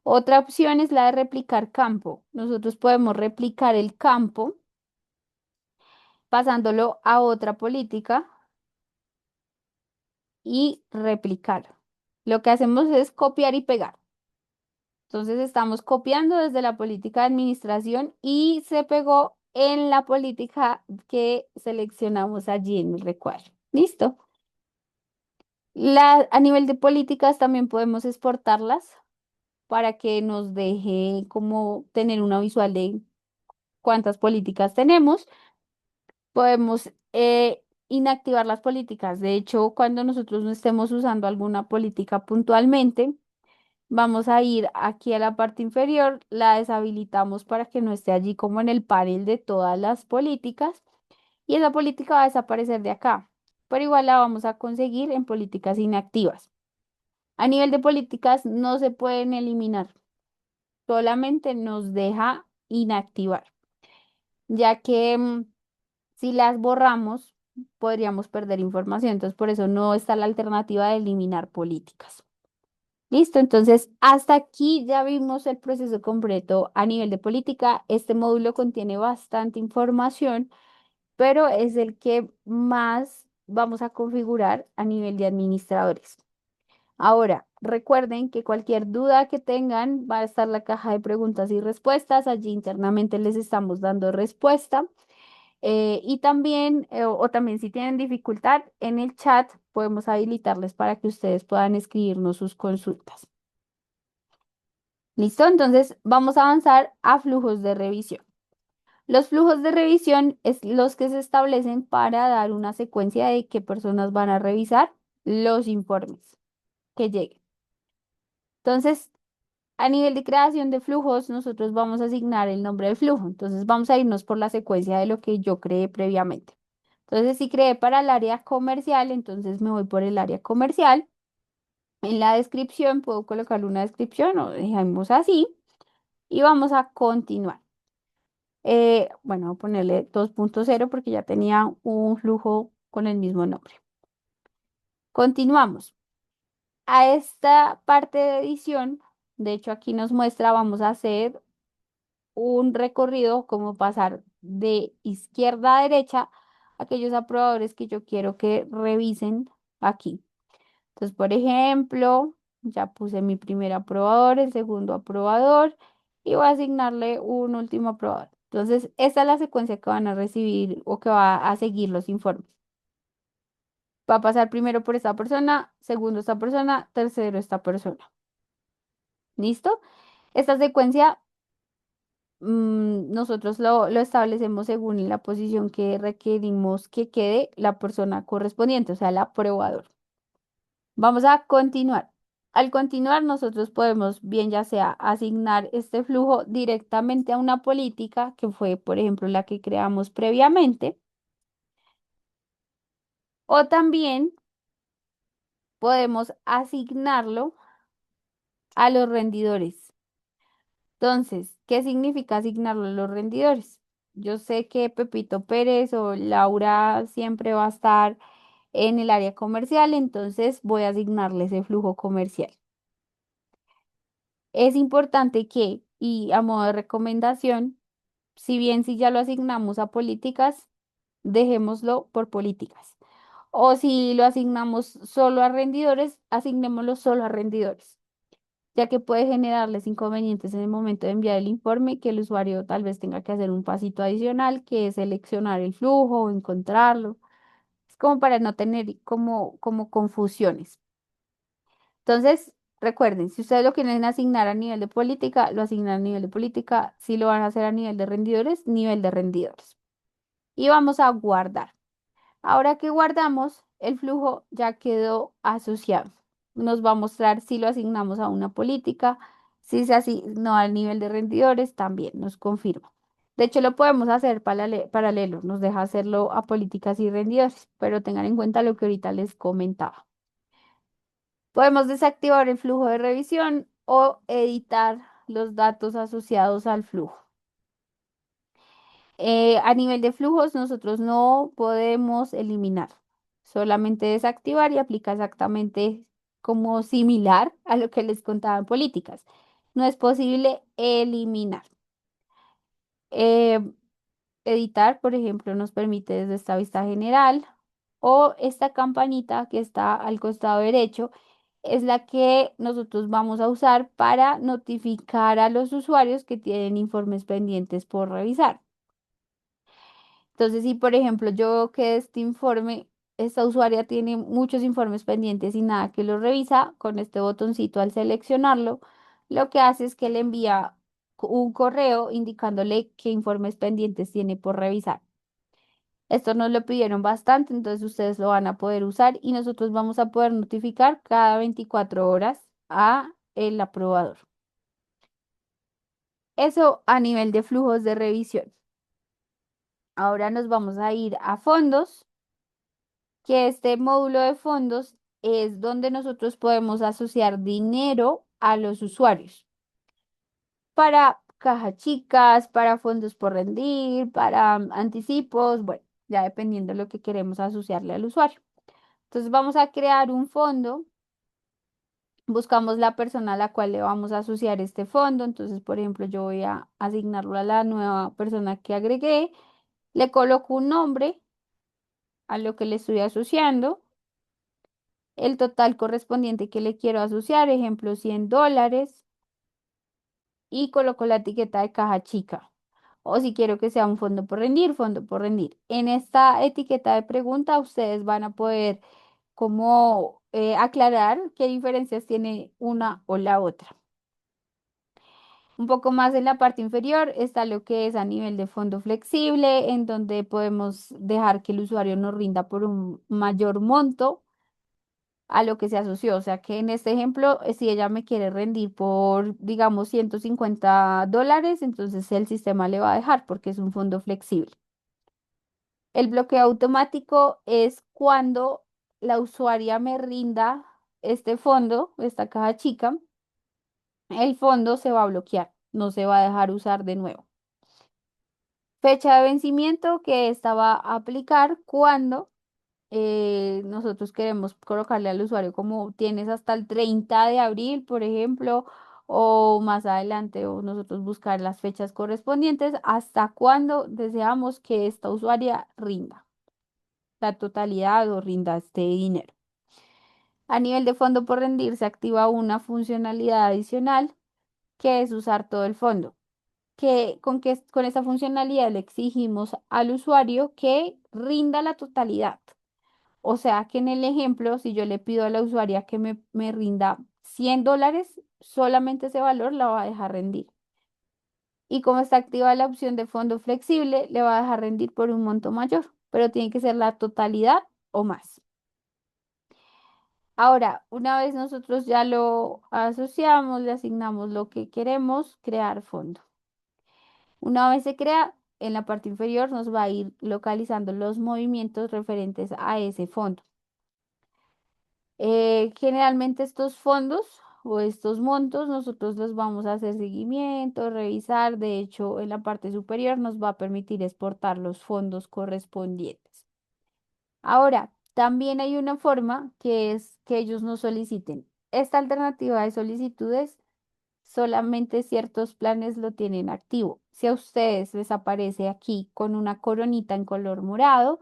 Otra opción es la de replicar campo. Nosotros podemos replicar el campo pasándolo a otra política y replicar. Lo que hacemos es copiar y pegar. Entonces estamos copiando desde la política de administración y se pegó en la política que seleccionamos allí en el recuadro. ¿Listo? A nivel de políticas también podemos exportarlas para que nos deje como tener una visual de cuántas políticas tenemos. Podemos inactivar las políticas. De hecho, cuando nosotros no estemos usando alguna política puntualmente, vamos a ir aquí a la parte inferior, la deshabilitamos para que no esté allí como en el panel de todas las políticas y esa política va a desaparecer de acá, pero igual la vamos a conseguir en políticas inactivas. A nivel de políticas no se pueden eliminar, solamente nos deja inactivar, ya que si las borramos podríamos perder información, entonces por eso no está la alternativa de eliminar políticas. Listo, entonces hasta aquí ya vimos el proceso completo a nivel de política. Este módulo contiene bastante información, pero es el que más vamos a configurar a nivel de administradores. Ahora, recuerden que cualquier duda que tengan va a estar la caja de preguntas y respuestas. Allí internamente les estamos dando respuesta. Y también, o también si tienen dificultad en el chat, podemos habilitarles para que ustedes puedan escribirnos sus consultas. ¿Listo? Entonces vamos a avanzar a flujos de revisión. Los flujos de revisión es los que se establecen para dar una secuencia de qué personas van a revisar los informes que lleguen. Entonces, a nivel de creación de flujos, nosotros vamos a asignar el nombre del flujo. Entonces, vamos a irnos por la secuencia de lo que yo creé previamente. Entonces, si creé para el área comercial, entonces me voy por el área comercial. En la descripción puedo colocar una descripción o dejamos así y vamos a continuar. Bueno, voy a ponerle 2.0 porque ya tenía un flujo con el mismo nombre. Continuamos. A esta parte de edición, de hecho aquí nos muestra, vamos a hacer un recorrido como pasar de izquierda a derecha aquellos aprobadores que yo quiero que revisen aquí. Entonces, por ejemplo, ya puse mi primer aprobador, el segundo aprobador y voy a asignarle un último aprobador. Entonces, esta es la secuencia que van a recibir o que va a seguir los informes. Va a pasar primero por esta persona, segundo esta persona, tercero esta persona. ¿Listo? Esta secuencia nosotros lo establecemos según la posición que requerimos que quede la persona correspondiente, o sea, el aprobador. Vamos a continuar. Al continuar, nosotros podemos bien ya sea asignar este flujo directamente a una política, que fue, por ejemplo, la que creamos previamente, O también podemos asignarlo a los rendidores. Entonces, ¿qué significa asignarlo a los rendidores? Yo sé que Pepito Pérez o Laura siempre va a estar en el área comercial, entonces voy a asignarle ese flujo comercial. Es importante que, y a modo de recomendación, si bien si ya lo asignamos a políticas, dejémoslo por políticas. O si lo asignamos solo a rendidores, asignémoslo solo a rendidores, ya que puede generarles inconvenientes en el momento de enviar el informe, que el usuario tal vez tenga que hacer un pasito adicional, que es seleccionar el flujo o encontrarlo. Es como para no tener como confusiones. Entonces, recuerden, si ustedes lo quieren asignar a nivel de política, lo asignan a nivel de política. Si lo van a hacer a nivel de rendidores, nivel de rendidores. Y vamos a guardar. Ahora que guardamos, el flujo ya quedó asociado. Nos va a mostrar si lo asignamos a una política, si se asignó al nivel de rendidores, también nos confirma. De hecho, lo podemos hacer paralelo, nos deja hacerlo a políticas y rendidores, pero tengan en cuenta lo que ahorita les comentaba. Podemos desactivar el flujo de revisión o editar los datos asociados al flujo. A nivel de flujos, nosotros no podemos eliminar, solamente desactivar y aplica exactamente como similar a lo que les contaba en políticas. No es posible eliminar. Eh, Editar, por ejemplo, nos permite desde esta vista general o esta campanita que está al costado derecho es la que nosotros vamos a usar para notificar a los usuarios que tienen informes pendientes por revisar. Entonces, si por ejemplo yo veo que este informe, esta usuaria tiene muchos informes pendientes y nada que lo revisa, con este botoncito al seleccionarlo, lo que hace es que le envía un correo indicándole qué informes pendientes tiene por revisar. Esto nos lo pidieron bastante, entonces ustedes lo van a poder usar y nosotros vamos a poder notificar cada 24 horas a el aprobador. Eso a nivel de flujos de revisión. Ahora nos vamos a ir a fondos, que este módulo de fondos es donde nosotros podemos asociar dinero a los usuarios para cajas chicas, para fondos por rendir, para anticipos, bueno, ya dependiendo de lo que queremos asociarle al usuario. Entonces vamos a crear un fondo, buscamos la persona a la cual le vamos a asociar este fondo, entonces por ejemplo yo voy a asignarlo a la nueva persona que agregué, le coloco un nombre a lo que le estoy asociando, el total correspondiente que le quiero asociar, ejemplo $100, y coloco la etiqueta de caja chica. O si quiero que sea un fondo por rendir, fondo por rendir. En esta etiqueta de pregunta ustedes van a poder como aclarar qué diferencias tiene una o la otra. Un poco más en la parte inferior está lo que es a nivel de fondo flexible, en donde podemos dejar que el usuario nos rinda por un mayor monto a lo que se asoció. O sea que en este ejemplo, si ella me quiere rendir por, digamos, $150, entonces el sistema le va a dejar porque es un fondo flexible. El bloqueo automático es cuando la usuaria me rinda este fondo, esta caja chica, el fondo se va a bloquear, no se va a dejar usar de nuevo. Fecha de vencimiento que esta va a aplicar cuando nosotros queremos colocarle al usuario como tienes hasta el 30 de abril, por ejemplo, o más adelante, o nosotros buscar las fechas correspondientes hasta cuando deseamos que esta usuaria rinda la totalidad o rinda este dinero. A nivel de fondo por rendir se activa una funcionalidad adicional que es usar todo el fondo. Que con esa funcionalidad le exigimos al usuario que rinda la totalidad. O sea que en el ejemplo, si yo le pido a la usuaria que me rinda $100, solamente ese valor la va a dejar rendir. Y como está activa la opción de fondo flexible, le va a dejar rendir por un monto mayor, pero tiene que ser la totalidad o más. Ahora, una vez nosotros ya lo asociamos, le asignamos lo que queremos, crear fondo. Una vez se crea, en la parte inferior nos va a ir localizando los movimientos referentes a ese fondo. Generalmente estos fondos o estos montos nosotros los vamos a hacer seguimiento, revisar. De hecho, en la parte superior nos va a permitir exportar los fondos correspondientes. Ahora, también hay una forma que es que ellos nos soliciten. Esta alternativa de solicitudes, solamente ciertos planes lo tienen activo. Si a ustedes les aparece aquí con una coronita en color morado,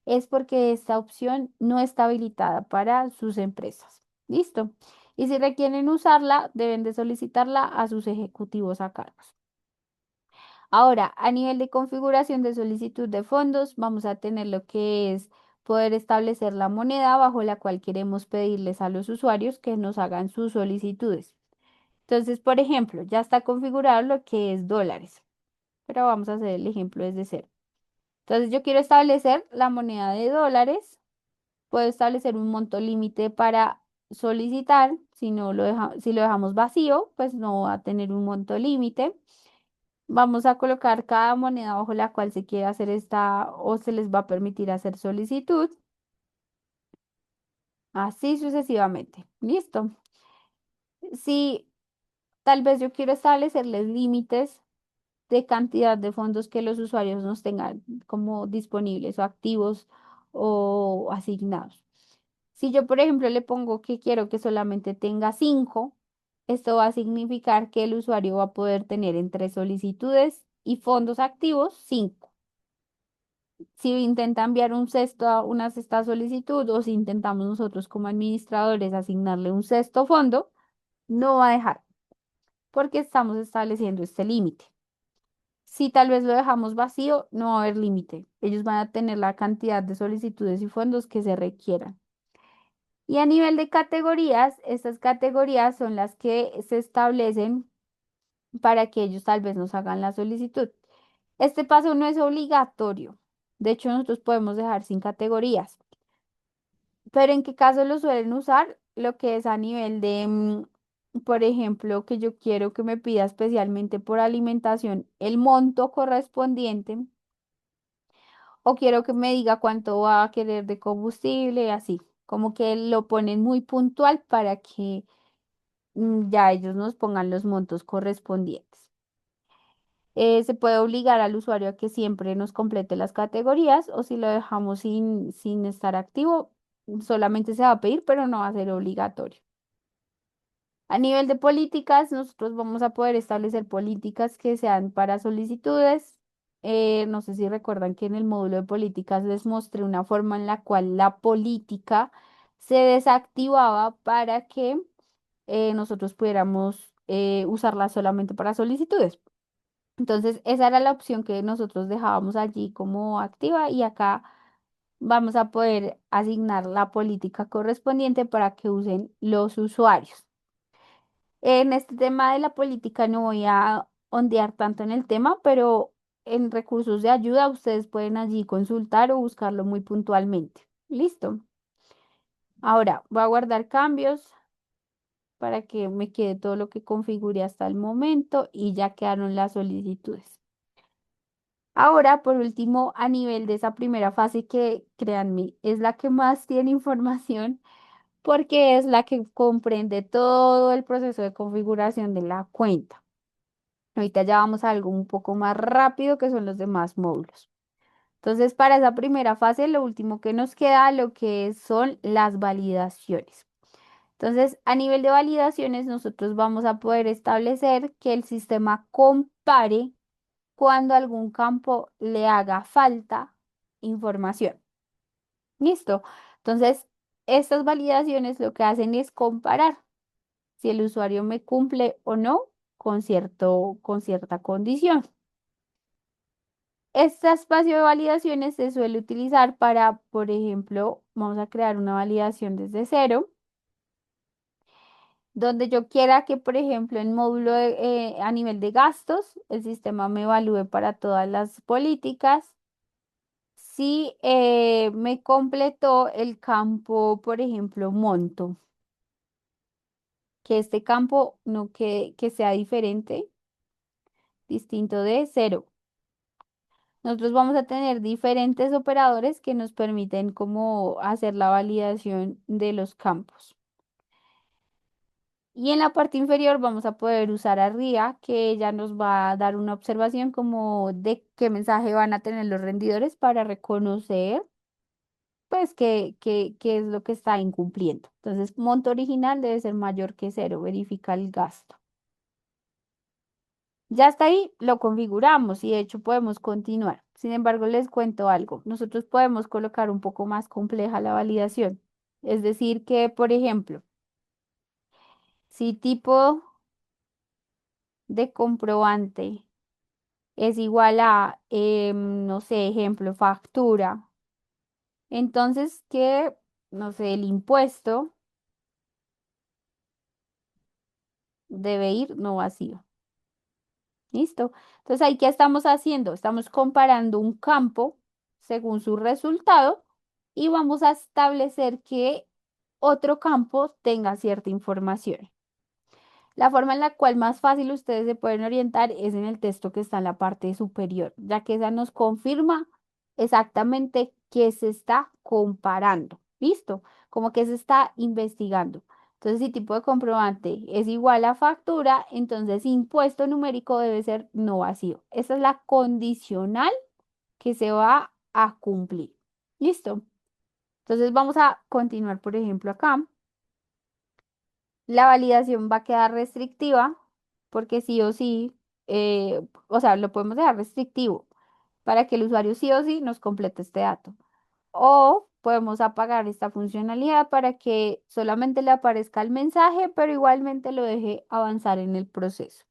es porque esta opción no está habilitada para sus empresas. ¿Listo? Y si requieren usarla, deben de solicitarla a sus ejecutivos a cargo. Ahora, a nivel de configuración de solicitud de fondos, vamos a tener lo que es poder establecer la moneda bajo la cual queremos pedirles a los usuarios que nos hagan sus solicitudes. Entonces, por ejemplo, ya está configurado lo que es dólares, pero vamos a hacer el ejemplo desde cero. Entonces, yo quiero establecer la moneda de dólares. Puedo establecer un monto límite para solicitar. Si no lo si lo dejamos vacío, pues no va a tener un monto límite. Vamos a colocar cada moneda bajo la cual se quiere hacer esta o se les va a permitir hacer solicitud. Así sucesivamente. Listo. Si tal vez yo quiero establecerles límites de cantidad de fondos que los usuarios nos tengan como disponibles o activos o asignados. Si yo, por ejemplo, le pongo que quiero que solamente tenga 5, esto va a significar que el usuario va a poder tener entre solicitudes y fondos activos 5. Si intenta enviar un sexto una sexta solicitud o si intentamos nosotros como administradores asignarle un sexto fondo, no va a dejar porque estamos estableciendo este límite. Si tal vez lo dejamos vacío, no va a haber límite. Ellos van a tener la cantidad de solicitudes y fondos que se requieran. Y a nivel de categorías, estas categorías son las que se establecen para que ellos tal vez nos hagan la solicitud. Este paso no es obligatorio. De hecho, nosotros podemos dejar sin categorías. Pero ¿en qué caso lo suelen usar? Lo que es a nivel de, por ejemplo, que yo quiero que me pida especialmente por alimentación el monto correspondiente o quiero que me diga cuánto va a querer de combustible, así. Como que lo ponen muy puntual para que ya ellos nos pongan los montos correspondientes. Se puede obligar al usuario a que siempre nos complete las categorías o si lo dejamos sin estar activo, solamente se va a pedir, pero no va a ser obligatorio. A nivel de políticas, nosotros vamos a poder establecer políticas que sean para solicitudes. No sé si recuerdan que en el módulo de políticas les mostré una forma en la cual la política se desactivaba para que nosotros pudiéramos usarla solamente para solicitudes. Entonces, esa era la opción que nosotros dejábamos allí como activa y acá vamos a poder asignar la política correspondiente para que usen los usuarios. En este tema de la política no voy a ondear tanto en el tema, pero en recursos de ayuda ustedes pueden allí consultar o buscarlo muy puntualmente. Listo. Ahora voy a guardar cambios para que me quede todo lo que configure hasta el momento y ya quedaron las solicitudes. Ahora, por último, a nivel de esa primera fase que, créanme, es la que más tiene información porque es la que comprende todo el proceso de configuración de la cuenta. Ahorita ya vamos a algo un poco más rápido que son los demás módulos. Entonces, para esa primera fase, lo último que nos queda, lo que son las validaciones. Entonces, a nivel de validaciones, nosotros vamos a poder establecer que el sistema compare cuando algún campo le haga falta información. ¿Listo? Entonces, estas validaciones lo que hacen es comparar si el usuario me cumple o no con cierta condición. Este espacio de validaciones se suele utilizar para, por ejemplo, vamos a crear una validación desde cero, donde yo quiera que, por ejemplo, en módulo a nivel de gastos, el sistema me evalúe para todas las políticas. Si me completó el campo, por ejemplo, monto, que este campo que sea diferente, distinto de cero. Nosotros vamos a tener diferentes operadores que nos permiten como hacer la validación de los campos. Y en la parte inferior vamos a poder usar a RIA, que ella nos va a dar una observación como de qué mensaje van a tener los rendidores para reconocer, pues, qué es lo que está incumpliendo. Entonces, monto original debe ser mayor que cero, verifica el gasto. Ya está ahí, lo configuramos y de hecho podemos continuar. Sin embargo, les cuento algo. Nosotros podemos colocar un poco más compleja la validación. Es decir, que, por ejemplo, si tipo de comprobante es igual a, no sé, ejemplo, factura, entonces que, no sé, el impuesto debe ir no vacío. ¿Listo? Entonces, ahí, ¿qué estamos haciendo? Estamos comparando un campo según su resultado y vamos a establecer que otro campo tenga cierta información. La forma en la cual más fácil ustedes se pueden orientar es en el texto que está en la parte superior, ya que esa nos confirma exactamente qué se está comparando. ¿Listo? Como que se está investigando. Entonces, si tipo de comprobante es igual a factura, entonces impuesto numérico debe ser no vacío. Esa es la condicional que se va a cumplir. ¿Listo? Entonces, vamos a continuar, por ejemplo, acá. La validación va a quedar restrictiva porque sí o sí, o sea, lo podemos dejar restrictivo para que el usuario sí o sí nos complete este dato. O podemos apagar esta funcionalidad para que solamente le aparezca el mensaje, pero igualmente lo deje avanzar en el proceso.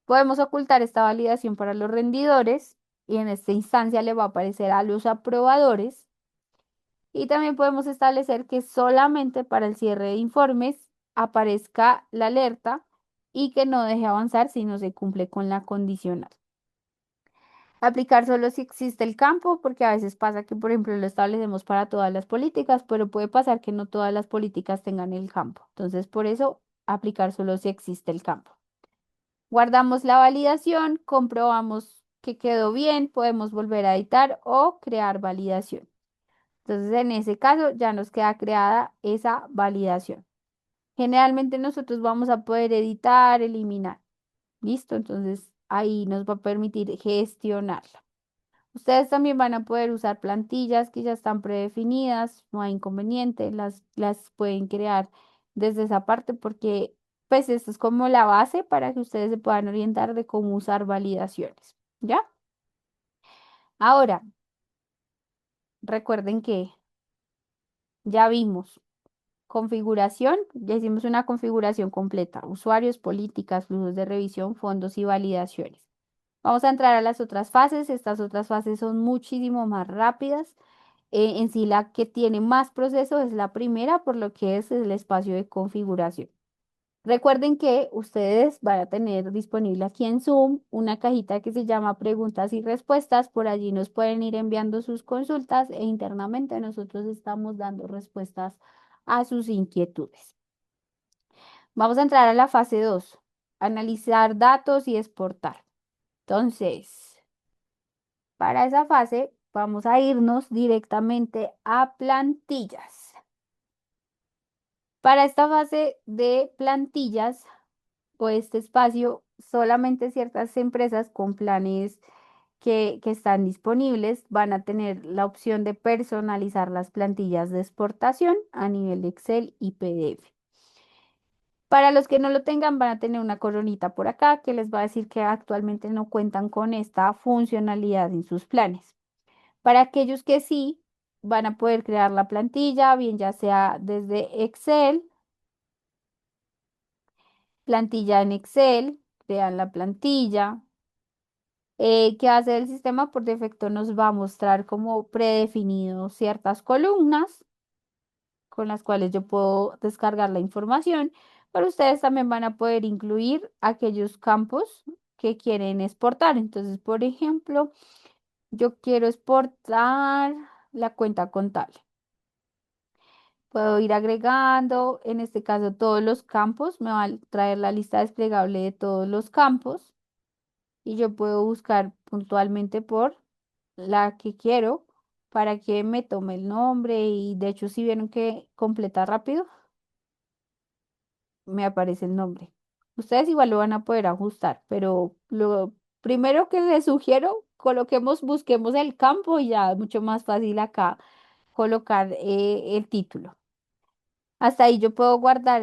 Podemos ocultar esta validación para los rendidores y en esta instancia le va a aparecer a los aprobadores. Y también podemos establecer que solamente para el cierre de informes aparezca la alerta y que no deje avanzar si no se cumple con la condicional. Aplicar solo si existe el campo, porque a veces pasa que, por ejemplo, lo establecemos para todas las políticas, pero puede pasar que no todas las políticas tengan el campo. Entonces, por eso, aplicar solo si existe el campo. Guardamos la validación, comprobamos que quedó bien, podemos volver a editar o crear validación. Entonces, en ese caso ya nos queda creada esa validación. Generalmente nosotros vamos a poder editar, eliminar. ¿Listo? Entonces, ahí nos va a permitir gestionarla. Ustedes también van a poder usar plantillas que ya están predefinidas, no hay inconveniente, las pueden crear desde esa parte porque pues esto es como la base para que ustedes se puedan orientar de cómo usar validaciones. ¿Ya? Ahora, recuerden que ya vimos configuración, ya hicimos una configuración completa, usuarios, políticas, flujos de revisión, fondos y validaciones. Vamos a entrar a las otras fases. Estas otras fases son muchísimo más rápidas. En sí, la que tiene más proceso es la primera, por lo que es el espacio de configuración. Recuerden que ustedes van a tener disponible aquí en Zoom una cajita que se llama preguntas y respuestas. Por allí nos pueden ir enviando sus consultas e internamente nosotros estamos dando respuestas a sus inquietudes. Vamos a entrar a la fase 2, analizar datos y exportar. Entonces, para esa fase vamos a irnos directamente a plantillas. Para esta fase de plantillas o este espacio, solamente ciertas empresas con planes que están disponibles van a tener la opción de personalizar las plantillas de exportación a nivel de Excel y PDF. Para los que no lo tengan, van a tener una coronita por acá que les va a decir que actualmente no cuentan con esta funcionalidad en sus planes. Para aquellos que sí, van a poder crear la plantilla, bien ya sea desde Excel, plantilla en Excel, crean la plantilla. ¿Qué hace el sistema? Por defecto nos va a mostrar como predefinido ciertas columnas con las cuales yo puedo descargar la información, pero ustedes también van a poder incluir aquellos campos que quieren exportar. Entonces, por ejemplo, yo quiero exportar la cuenta contable. Puedo ir agregando, en este caso, todos los campos. Me va a traer la lista desplegable de todos los campos. y yo puedo buscar puntualmente por la que quiero para que me tome el nombre y de hecho si vieron que completa rápido, me aparece el nombre. Ustedes igual lo van a poder ajustar, pero lo primero que les sugiero, busquemos el campo y ya es mucho más fácil acá colocar el título. Hasta ahí yo puedo guardar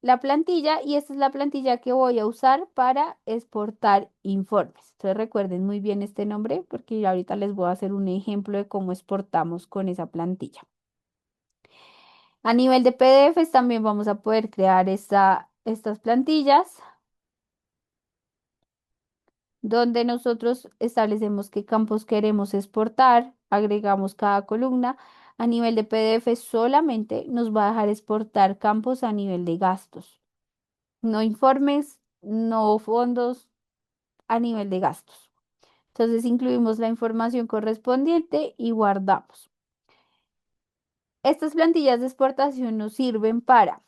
la plantilla y esta es la plantilla que voy a usar para exportar informes. Entonces recuerden muy bien este nombre porque ahorita les voy a hacer un ejemplo de cómo exportamos con esa plantilla. A nivel de PDFs también vamos a poder crear estas plantillas donde nosotros establecemos qué campos queremos exportar, agregamos cada columna. A nivel de PDF solamente nos va a dejar exportar campos a nivel de gastos, no informes, no fondos, a nivel de gastos. Entonces incluimos la información correspondiente y guardamos. Estas plantillas de exportación nos sirven para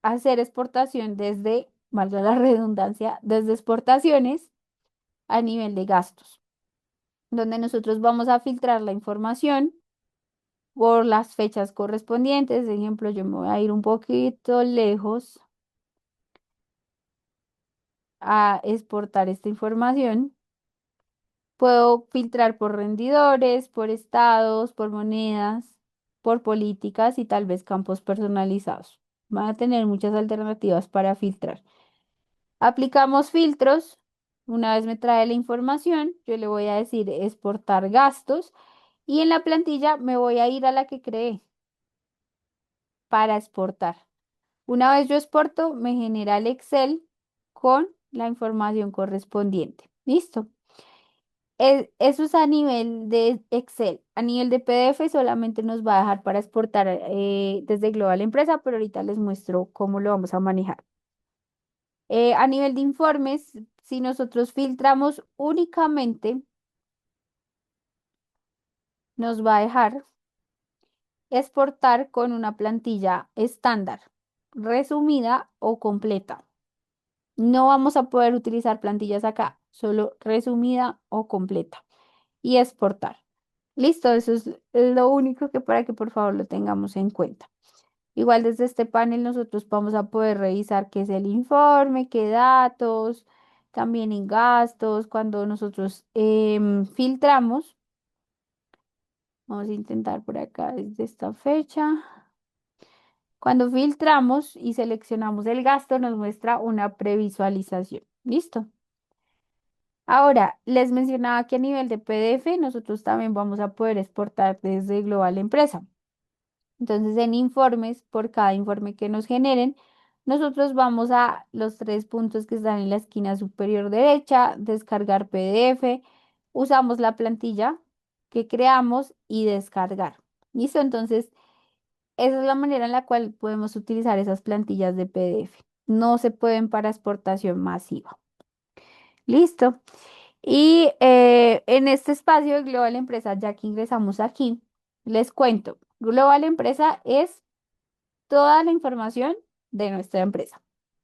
hacer exportación desde, valga la redundancia, desde exportaciones a nivel de gastos, donde nosotros vamos a filtrar la información por las fechas correspondientes. De ejemplo, yo me voy a ir un poquito lejos a exportar esta información. Puedo filtrar por rendidores, por estados, por monedas, por políticas y tal vez campos personalizados. Van a tener muchas alternativas para filtrar. Aplicamos filtros. Una vez me trae la información, yo le voy a decir exportar gastos y en la plantilla me voy a ir a la que creé para exportar. Una vez yo exporto, me genera el Excel con la información correspondiente. ¿Listo? Eso es a nivel de Excel. A nivel de PDF solamente nos va a dejar para exportar desde Global Empresa, pero ahorita les muestro cómo lo vamos a manejar. A nivel de informes, si nosotros filtramos únicamente, nos va a dejar exportar con una plantilla estándar, resumida o completa. No vamos a poder utilizar plantillas acá, solo resumida o completa y exportar. Listo, eso es lo único que para que por favor lo tengamos en cuenta. Igual desde este panel nosotros vamos a poder revisar qué es el informe, qué datos, también en gastos, cuando nosotros filtramos. Vamos a intentar por acá desde esta fecha. Cuando filtramos y seleccionamos el gasto, nos muestra una previsualización. ¿Listo? Ahora, les mencionaba que a nivel de PDF nosotros también vamos a poder exportar desde Global Empresa. Entonces, en informes, por cada informe que nos generen, nosotros vamos a los tres puntos que están en la esquina superior derecha, descargar PDF, usamos la plantilla que creamos y descargar. ¿Listo? Entonces, esa es la manera en la cual podemos utilizar esas plantillas de PDF. No se pueden para exportación masiva. Listo. Y en este espacio de Global Empresa, ya que ingresamos aquí, les cuento. Global Empresa es toda la información de nuestra empresa,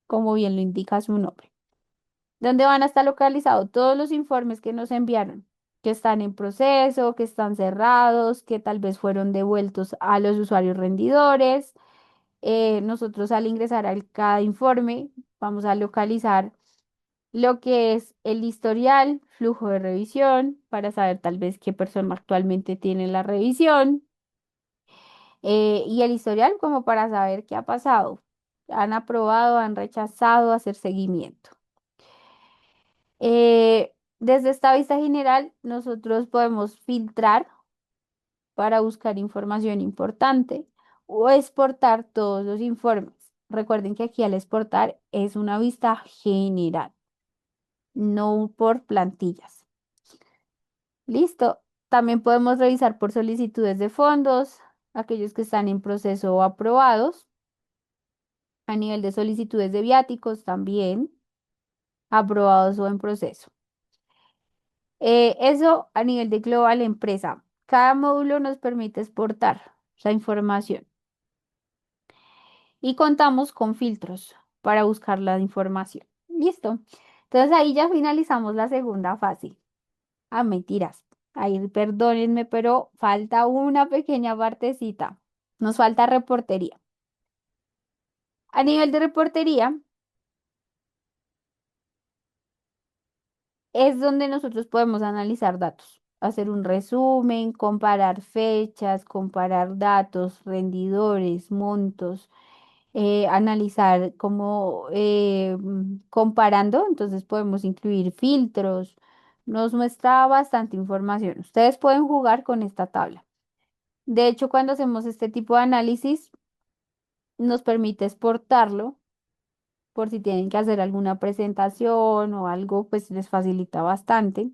como bien lo indica su nombre, donde van a estar localizados todos los informes que nos enviaron, que están en proceso, que están cerrados, que tal vez fueron devueltos a los usuarios rendidores. Nosotros al ingresar a cada informe vamos a localizar lo que es el historial, flujo de revisión, para saber tal vez qué persona actualmente tiene la revisión, y el historial como para saber qué ha pasado. Han aprobado, han rechazado, hacer seguimiento. Desde esta vista general, nosotros podemos filtrar para buscar información importante o exportar todos los informes. Recuerden que aquí al exportar es una vista general, no por plantillas. Listo. También podemos revisar por solicitudes de fondos, aquellos que están en proceso o aprobados. A nivel de solicitudes de viáticos también, aprobados o en proceso. Eso a nivel de global empresa. Cada módulo nos permite exportar la información y contamos con filtros para buscar la información. Listo. Entonces ahí ya finalizamos la segunda fase. Ah, mentiras. Ahí perdónenme, pero falta una pequeña partecita. Nos falta reportería. A nivel de reportería es donde nosotros podemos analizar datos, hacer un resumen, comparar fechas, comparar datos, rendidores, montos, analizar como comparando, entonces podemos incluir filtros. Nos muestra bastante información. Ustedes pueden jugar con esta tabla. De hecho, cuando hacemos este tipo de análisis, nos permite exportarlo por si tienen que hacer alguna presentación o algo, pues les facilita bastante.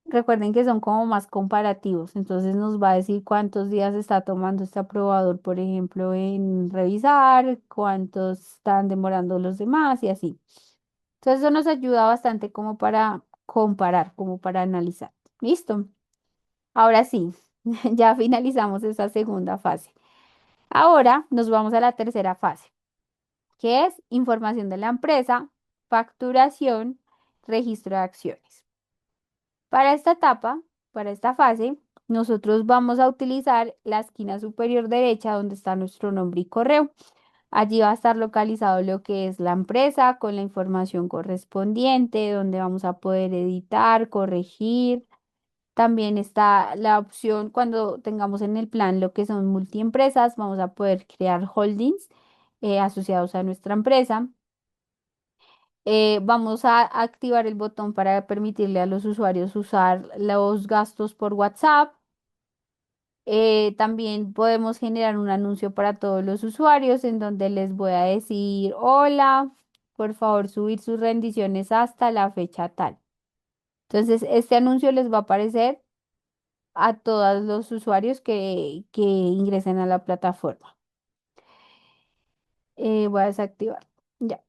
Recuerden que son como más comparativos, entonces nos va a decir cuántos días está tomando este aprobador, por ejemplo, en revisar, cuántos están demorando los demás y así. Entonces eso nos ayuda bastante como para comparar, como para analizar. ¿Listo? Ahora sí, ya finalizamos esa segunda fase. Ahora nos vamos a la tercera fase, que es información de la empresa, facturación, registro de acciones. Para esta etapa, para esta fase, nosotros vamos a utilizar la esquina superior derecha donde está nuestro nombre y correo. Allí va a estar localizado lo que es la empresa con la información correspondiente, donde vamos a poder editar, corregir. También está la opción cuando tengamos en el plan lo que son multiempresas, vamos a poder crear holdings asociados a nuestra empresa. Vamos a activar el botón para permitirle a los usuarios usar los gastos por WhatsApp. También podemos generar un anuncio para todos los usuarios en donde les voy a decir, hola, por favor subir sus rendiciones hasta la fecha tal. Entonces, este anuncio les va a aparecer a todos los usuarios que ingresen a la plataforma. Voy a desactivar. Ya.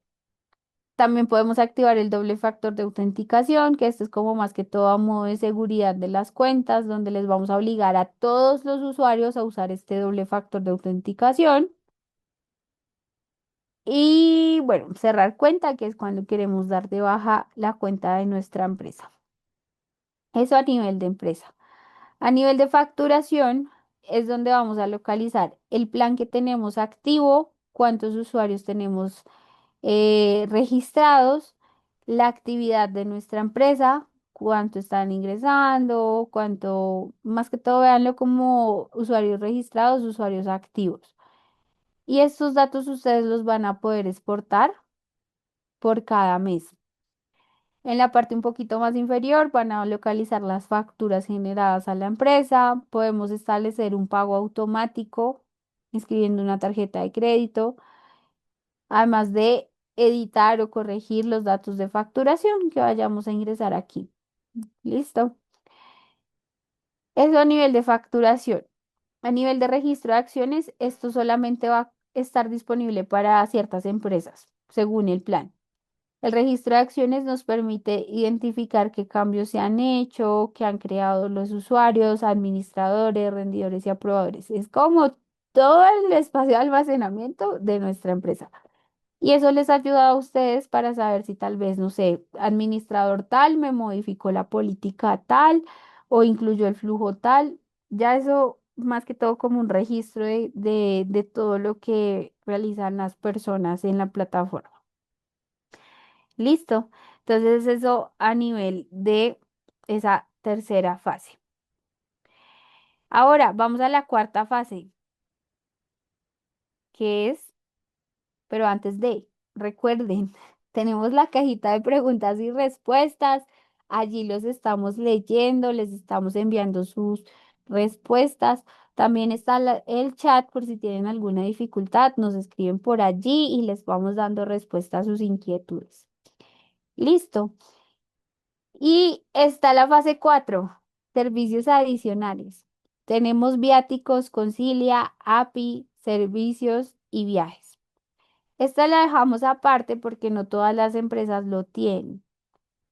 También podemos activar el doble factor de autenticación, que esto es como más que todo a modo de seguridad de las cuentas, donde les vamos a obligar a todos los usuarios a usar este doble factor de autenticación. Y bueno, cerrar cuenta, que es cuando queremos dar de baja la cuenta de nuestra empresa. Eso a nivel de empresa. A nivel de facturación es donde vamos a localizar el plan que tenemos activo, cuántos usuarios tenemos registrados, la actividad de nuestra empresa, cuánto están ingresando, cuánto, más que todo, véanlo como usuarios registrados, usuarios activos. Y estos datos ustedes los van a poder exportar por cada mes. En la parte un poquito más inferior van a localizar las facturas generadas a la empresa. Podemos establecer un pago automático inscribiendo una tarjeta de crédito, además de editar o corregir los datos de facturación que vayamos a ingresar aquí. Listo. Eso a nivel de facturación. A nivel de registro de acciones, esto solamente va a estar disponible para ciertas empresas, según el plan. El registro de acciones nos permite identificar qué cambios se han hecho, qué han creado los usuarios, administradores, rendidores y aprobadores. Es como todo el espacio de almacenamiento de nuestra empresa. Y eso les ayuda a ustedes para saber si tal vez, no sé, administrador tal me modificó la política tal o incluyó el flujo tal. Ya eso más que todo como un registro de todo lo que realizan las personas en la plataforma. Listo. Entonces eso a nivel de esa tercera fase. Ahora vamos a la cuarta fase, que es, pero antes de, recuerden, tenemos la cajita de preguntas y respuestas. Allí los estamos leyendo, les estamos enviando sus respuestas. También está el chat por si tienen alguna dificultad, nos escriben por allí y les vamos dando respuesta a sus inquietudes. Listo. Y está la fase 4, servicios adicionales. Tenemos viáticos, concilia, API, servicios y viajes. Esta la dejamos aparte porque no todas las empresas lo tienen.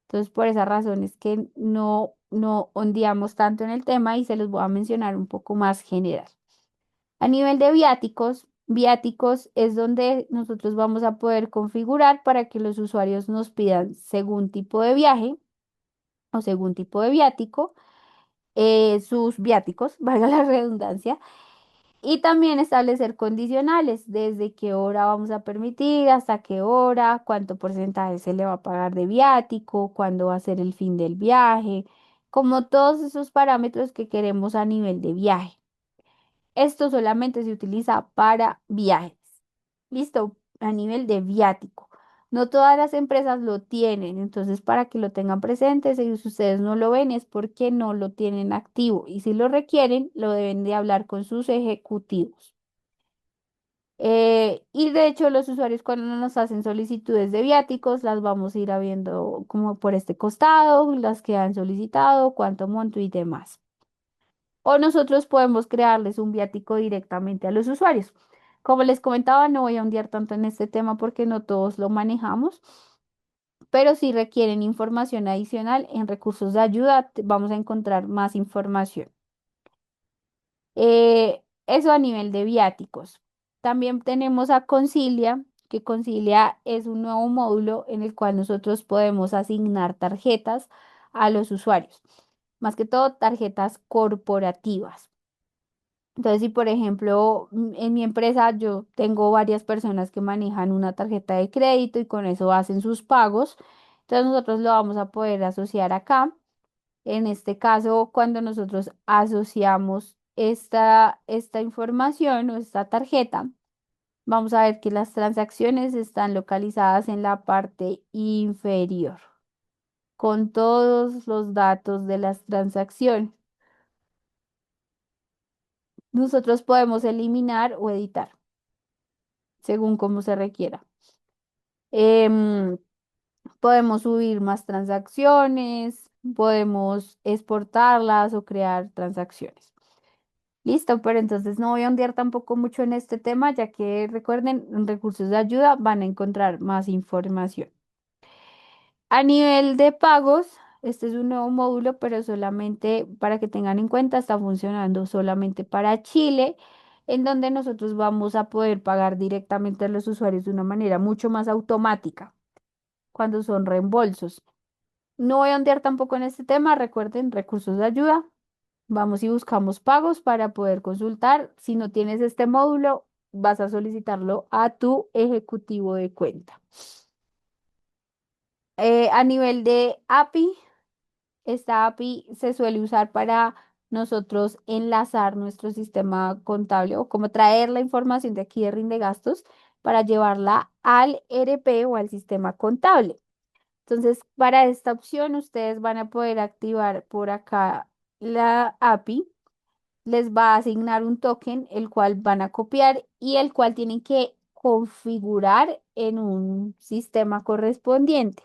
Entonces, por esa razón es que no ondeamos tanto en el tema y se los voy a mencionar un poco más general. A nivel de viáticos, Viáticos es donde nosotros vamos a poder configurar para que los usuarios nos pidan según tipo de viaje o según tipo de viático, sus viáticos, valga la redundancia, y también establecer condicionales, desde qué hora vamos a permitir, hasta qué hora, cuánto porcentaje se le va a pagar de viático, cuándo va a ser el fin del viaje, como todos esos parámetros que queremos a nivel de viaje. Esto solamente se utiliza para viajes. Listo, a nivel de viático. No todas las empresas lo tienen, entonces para que lo tengan presente, si ustedes no lo ven es porque no lo tienen activo y si lo requieren, lo deben de hablar con sus ejecutivos. Y de hecho los usuarios cuando nos hacen solicitudes de viáticos las vamos a ir viendo como por este costado, las que han solicitado, cuánto monto y demás. O nosotros podemos crearles un viático directamente a los usuarios. Como les comentaba, no voy a hundir tanto en este tema porque no todos lo manejamos, pero si requieren información adicional en recursos de ayuda, vamos a encontrar más información. Eso a nivel de viáticos. También tenemos a Concilia, que Concilia es un nuevo módulo en el cual nosotros podemos asignar tarjetas a los usuarios, más que todo tarjetas corporativas. Entonces, si por ejemplo en mi empresa yo tengo varias personas que manejan una tarjeta de crédito y con eso hacen sus pagos, entonces nosotros lo vamos a poder asociar acá. En este caso, cuando nosotros asociamos esta información o esta tarjeta, vamos a ver que las transacciones están localizadas en la parte inferior, con todos los datos de las transacciones. Nosotros podemos eliminar o editar según como se requiera. Em, Podemos subir más transacciones, podemos exportarlas o crear transacciones. Listo, pero entonces no voy a ondear tampoco mucho en este tema, ya que recuerden, en recursos de ayuda van a encontrar más información. A nivel de pagos, este es un nuevo módulo, pero solamente para que tengan en cuenta, está funcionando solamente para Chile, en donde nosotros vamos a poder pagar directamente a los usuarios de una manera mucho más automática cuando son reembolsos. No voy a ondear tampoco en este tema, recuerden, recursos de ayuda. Vamos y buscamos pagos para poder consultar. Si no tienes este módulo, vas a solicitarlo a tu ejecutivo de cuenta. A nivel de API, esta API se suele usar para nosotros enlazar nuestro sistema contable o como traer la información de aquí de Rinde Gastos para llevarla al ERP o al sistema contable. Entonces, para esta opción, ustedes van a poder activar por acá la API. Les va a asignar un token, el cual van a copiar y el cual tienen que configurar en un sistema correspondiente.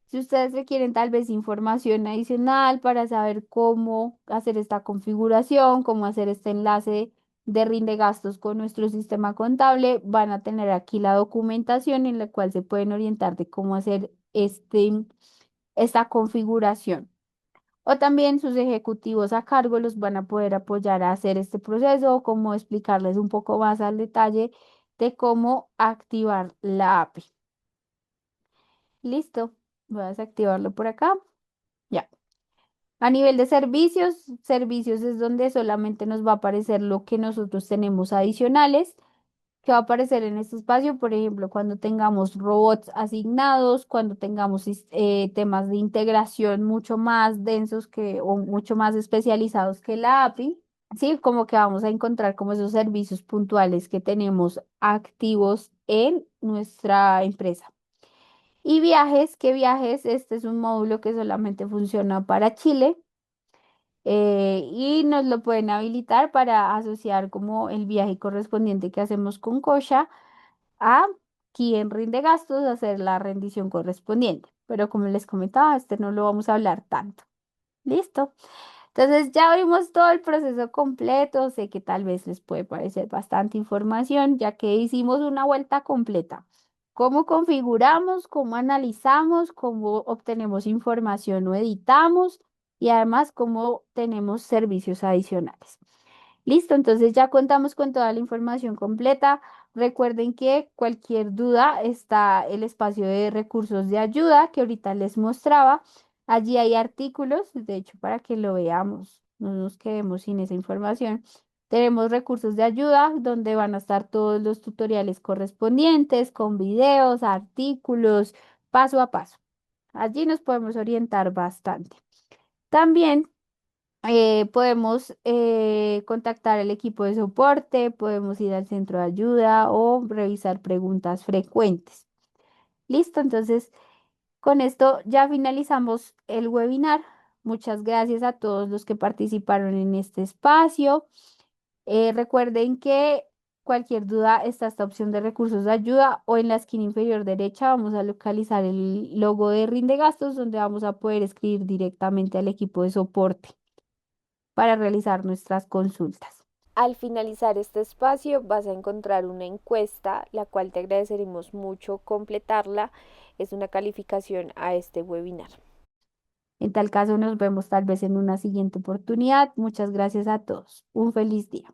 Si ustedes requieren tal vez información adicional para saber cómo hacer esta configuración, cómo hacer este enlace de rinde gastos con nuestro sistema contable, van a tener aquí la documentación en la cual se pueden orientar de cómo hacer esta configuración. O también sus ejecutivos a cargo los van a poder apoyar a hacer este proceso o cómo explicarles un poco más al detalle de cómo activar la API. Listo, voy a desactivarlo por acá. Ya. A nivel de servicios, servicios es donde solamente nos va a aparecer lo que nosotros tenemos adicionales, que va a aparecer en este espacio, por ejemplo, cuando tengamos robots asignados, cuando tengamos temas de integración mucho más densos que o mucho más especializados que la API. Sí, como que vamos a encontrar como esos servicios puntuales que tenemos activos en nuestra empresa. Y viajes, ¿qué viajes? Este es un módulo que solamente funciona para Chile y nos lo pueden habilitar para asociar como el viaje correspondiente que hacemos con Cocha a quien rinde gastos, hacer la rendición correspondiente. Pero como les comentaba, este no lo vamos a hablar tanto. ¿Listo? Entonces ya vimos todo el proceso completo. Sé que tal vez les puede parecer bastante información, ya que hicimos una vuelta completa. ¿Cómo configuramos? ¿Cómo analizamos? ¿Cómo obtenemos información o editamos? Y además, ¿cómo tenemos servicios adicionales? Listo, entonces ya contamos con toda la información completa. Recuerden que cualquier duda está el espacio de recursos de ayuda que ahorita les mostraba. Allí hay artículos, de hecho, para que lo veamos, no nos quedemos sin esa información. Tenemos recursos de ayuda donde van a estar todos los tutoriales correspondientes con videos, artículos, paso a paso. Allí nos podemos orientar bastante. También podemos contactar al equipo de soporte, podemos ir al centro de ayuda o revisar preguntas frecuentes. Listo, entonces con esto ya finalizamos el webinar. Muchas gracias a todos los que participaron en este espacio. Recuerden que cualquier duda está esta opción de recursos de ayuda o en la esquina inferior derecha vamos a localizar el logo de Rinde Gastos donde vamos a poder escribir directamente al equipo de soporte para realizar nuestras consultas. Al finalizar este espacio vas a encontrar una encuesta, la cual te agradeceremos mucho completarla. Es una calificación a este webinar. En tal caso, nos vemos tal vez en una siguiente oportunidad. Muchas gracias a todos. Un feliz día.